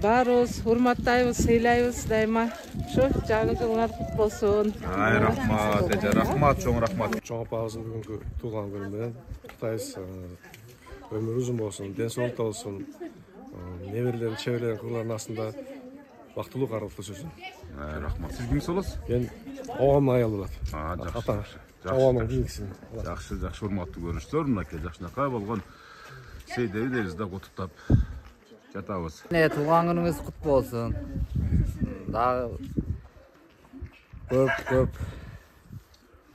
Баарыбыз урматтайбыз, сыйлайбыз дайыма. Ошо жаңы жылыңар кут болсун. Ай, рахмат, эже, рахмат, чоң рахмат. Чоң апабыздын бүгүнкү туулган күнү менен куттайбыз. Өмүрү узун болсун, ден соолукта болсун. Неберелердин, чеберлердин кырларынын астында бактылуу карлыктуу сөзүн. Рахмат. Сиз кимсиз болосуз? Мен обамдын аялы болот. Жакшы. Обамдын кийинкиси. Жакшы урматтуу көрүнүштөр. Мынакей жакшынакай болгон сейдебиз да куттуктап жатабыз. Туулган күнүңүз кут болсун. Дагы көп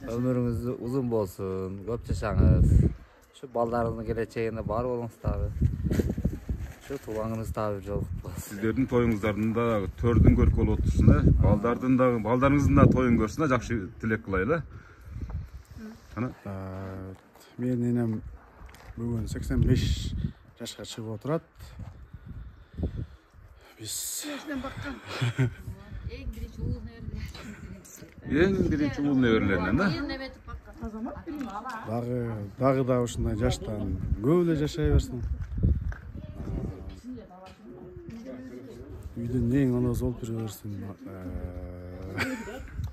өмүрүңүз узун болсун, көп жашаңыз. Şu балдарыңыздын келечегине бар болуңуз дагы. Şu туулган күнүңүз дагы бир жолу кут болсун. Сиздердин тоюңуздардын да төрдүн көркү болуп отурсун, балдардын да, балдарыңыздын да тоюн көрсүн, жакшы тилек кылайлы. Менин энем бүгүн 85 жашка чыгып отурат. Биз эң биринчи уул неберелеринен дагы да ушундай жаштан көп эле жашай берсин. Үйдөн эң анасы болуп жүрө берсин.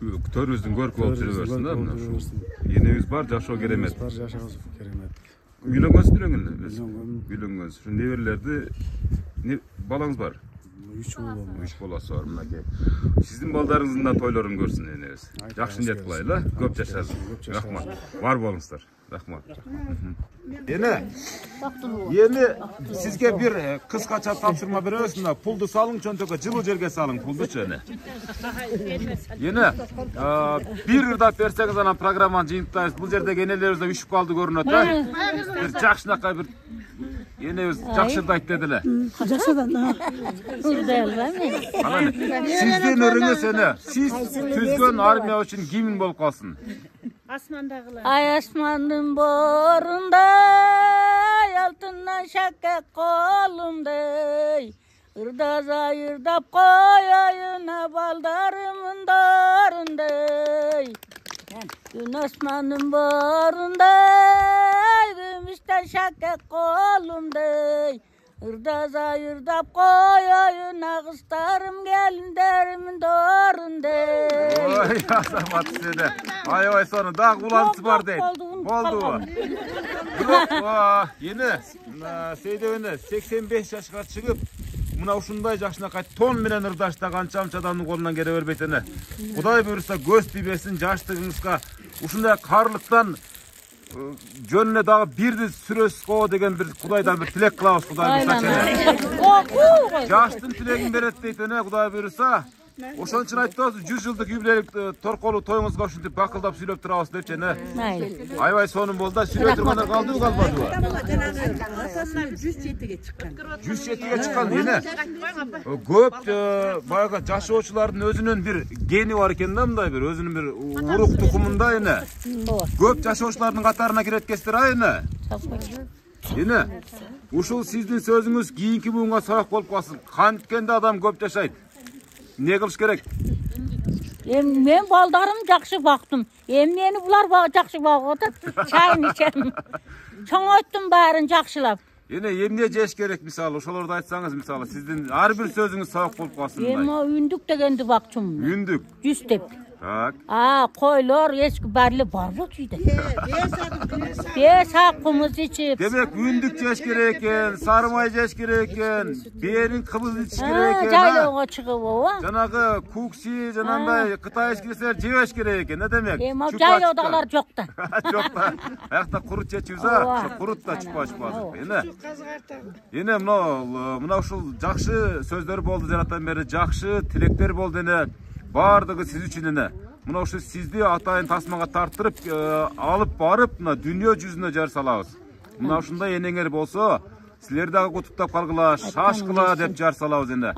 Төрүбүздүн көркү болуп жүрө берсин да. Энебиз бар, жашоо керемет. Бар, жашообуз керемет. Үйлөнгөнсүз эмес? Үйлөнгөнсүз. Ушул неберелерди балаңыз бар? 3 уулум. 3 баласы бар мынакей. Сиздин балдарыңыздын да тойлорун көрсүн энебиз. Жакшы ниет кылайлы, көп жашасын. Рахмат. Бар болуңуздар. Рахмат. Эми сизге бир кыскача тапшырма беребиз. Мына пулду салың чөнтөккө, жылуу жерге салың пулдучу эне. Бир ырдап берсеңиз анан программаны жыйынтайбыз. Бул жердеги энелерибиз да үшүп калды көрүнөт. Бир жакшынакай бир энебиз жакшырдайт дедиле. Жакшырдан. Сиздин өрүңүз эне, сиз түзгөн армия үчүн кимин болуп калсын? Ай асмандын борундай, алтындан шакек колумдай, ырда зайырдап коёюна балдарымын дорундай. Күн асмандын борундай, күмүштөн шакек колумдай, ырда зайырдап коёюна кыздарым келиндеримин дорундай. Ой, Азамат сине. Аябай сону дагы уланысы бар дейт. Болдубу? Бирок эне сейдебине 85 жашка чыгып, мына ушундай жакшынакай тон менен ырдашта канча-канча адамдын колунан келе бербейт эне. Кудай буйруса көз тийбесин, жаштыгыңызга ушундай карлыктан жөнүнө дагы бирди сүрөсүз го деген бир Кудайдан бир тилек кылабыз. Кудай буйруса. Жаштын тилегин берет дейт эне Кудай буйруса. Ошон үчүн айтабыз 100 жылдык юбилейлик торколуу тоюңузга ушинтип бакылдап сүйлөп турабыз депчи эне. Аябай сонун болду да, сүйлөй тургандар калдыбы, калбадыбы? Атамдан 107ге чыккан. 107ге чыккан эне. Көп баягы жашоочулардын өзүнүн бир гени бар экен да, мындай бир өзүнүн бир урук тукумунда эне. Көп жашоочулардын катарына кирет экенсиздер а эне. Эне, ушул сиздин сөзүңүз кийинки буунга сабак болуп калсын. Канткенде адам көп жашайт. Не кылыш керек? Мен балдарым жакшы бактым. Мени булар жакшы багып атат. Чайын ичем. Чоңойттум баарын жакшылап. Эне эмне жеш керек мисалы, ошолорду айтсаңыз мисалы, сиздин ар бир сөзүңүз сабак болуп калсын. Үндүк дегенди бактым. Үндүк. 100 деп. Так. Koylar eski barlı barlı tüydü. 5 hakkımız içip. Demek ündük jeş gerek eken, sarımay jeş gerek eken, berin kıbız içiş gerek eken. Jayloğa çıkıp o. Janagı kuksi, janандай Kıtay eskiler jebeş gerek eken. Ne demek? Jayloğdalar yok da. Yok da. Ayakta kurut jechibiz ha. Kurut da çıkpa çıkpaz. Yine mına uşul jakşı sözleri boldu janatan beri, jakşı tilekleri boldu ene. Bardığı siz üçün ene. Mına uşul sizdi atayın tasmaga tarttırıp alıp barıp dünya yüzüne jar salabız. Mına uşunday enеңер bolsa, sizler dagы кутуктап калгыла, шашкыла деп жар салабыз ende.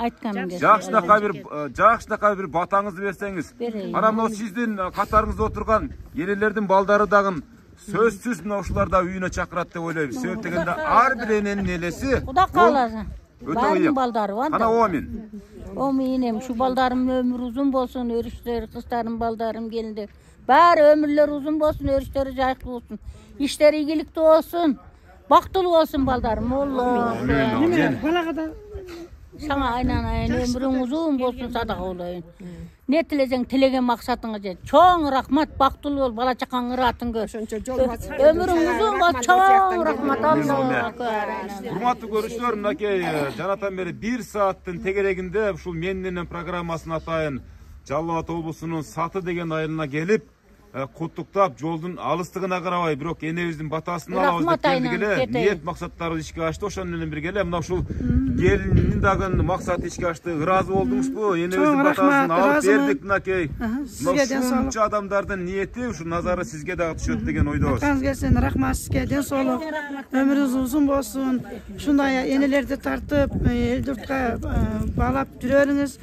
Жакшынакай бир батаңызды берсеңиз, ана мына сиздин катарыңызда отурган энелердин балдары дагы сөзсүз мына ушуларда үйүнө чакырат деп ойлойбуз. Себеп дегенде ар бир эненин элеси Куда каласа. Бардын балдары бар. Ана омин. Ominem şu baldarım ömür uzun bolsun, örüşleri, kızlarım, baldarım geldi. Bari ömürler uzun bolsun, örüşleri jayıklı olsun. İşleri iyilikte olsun. Baktılı olsun baldarım. Allah. Sana aynen ömrün uzun bolsun, sadaka olayın. Ne tilesen tilegen maksatыңа жет. Çoğun rahmat, baktılı ol, bala çakan ıratın gör. Ömrün uzun bol, çoğun rahmat. Allah. Урматтуу көрүүчүлөр, мынакей жанатан бери 1 сааттын тегерегинде ушул менин программасын атайын Жалал Абад облусунун Саты деген айылына келип, куттуктап, жолдун алыстыгына карабай, бирок энебиздин батасын алабыз деп келдик эле. Ниет максаттары ишке ашты, ошону менен бирге эле мына ушул келиндин дагы максаты ишке ашты. Ыраазы болдуңузбу? Энебиздин батасын алып бердик мынакей. Ушунча адамдардын ниети, ушу назары сизге дагы түшөт деген ойдобуз. Батаңыз келсин, рахмат сизге, ден соолук, өмүрүңүз узун болсун. Ушундай энелерди тартып, эл журтка баалап жүрөрүңүз.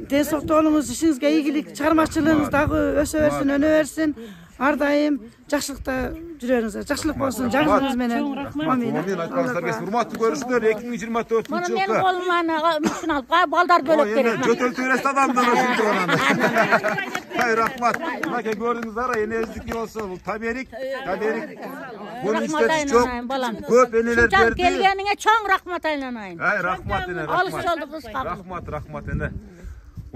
Ден соолугуңуз, ишиңизге ийгилик, чыгармачылыгыңыз дагы өсө берсин, өнө берсин. Ар дайым жакшылыкта жүрөрүңүздөр. Жакшылык болсун, жагыңыз менен. Амин. Айтканыңыздар келсин. Урматтуу көрүүчүлөр, 2024-жылкы. Муну менин колуман мүчүн алып, балдар бөлөп берет. Жөтөлтүп бересиз адамдан ошентип анан. Ай, рахмат. Мынакей көрдүңүздөр, энебиздики болсо, бул таберик. Бунун иштетиш жок. Көп энелер берди. Келгениңе чоң рахмат айланайын. Ай, рахмат эне, рахмат. Алыс жолду кыскартып. Рахмат эне.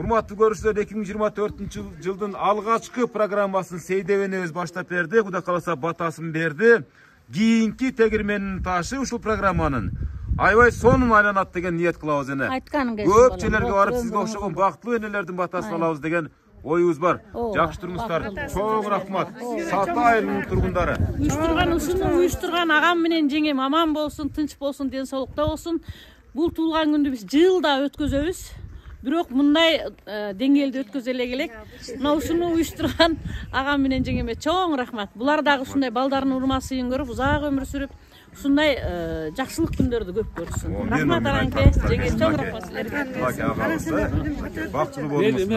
Урматтуу көрүүчүлөр, 2024-жылдын алгачкы программасын Сейдеп энебиз баштап берди. Кудай кааласа батасын берди. Кийинки тегирменин ташы ушул программанын аябай сонун айланат деген ниет кылабыз эне. Көп жерлерге барып сизге окшогон бактылуу энелердин батасын алабыз деген оюбуз бар. Жакшы туруңуздар. Чоң рахмат. Саты айылынын тургундары. Уюштурган агам менен жеңем аман болсун, тынч болсун, ден соолукта болсун. Бул туулган күндү биз жылда өткөзөбүз. Бирок мындай деңгээлде өткөзө эле келек. Мына ушуну уюштурган агам менен жеңеме чоң рахмат. Булар дагы ушундай балдардын урмасыйын көрүп, узак өмүр сүрүп, ушундай жакшылык күндөрдү көп көрсүн. Рахмат аганке, жеңе чоң рахмат силерге. Бактылуу болуңуз.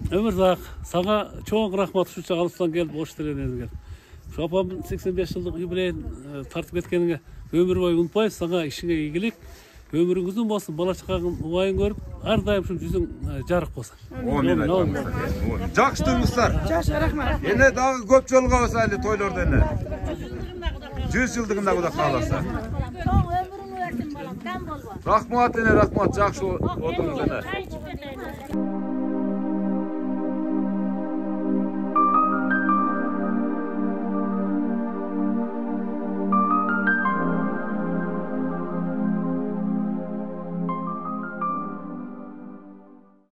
Өмүрзак, сага чоң рахмат ушунча алыстан келип ош теленеңизге. Ушу апамдын 85 жылдык юбилейин тартып кеткениңе өмүр бою унутпайбыз. Сага ишиңе ийгилик. Ömrüň uzun bolsun, bala çakagın uwayın görüp, ar daim şu yüzüň jarık bolsun. Amin. Jakşı turuңuzlar. Jakşı, rahmat. Ene dagı köp jolga basaylı toylarda ene. 100 жылдыгында Кудай кааласа. Rahmat ene, rahmat. Jakşı oturuңuz ene.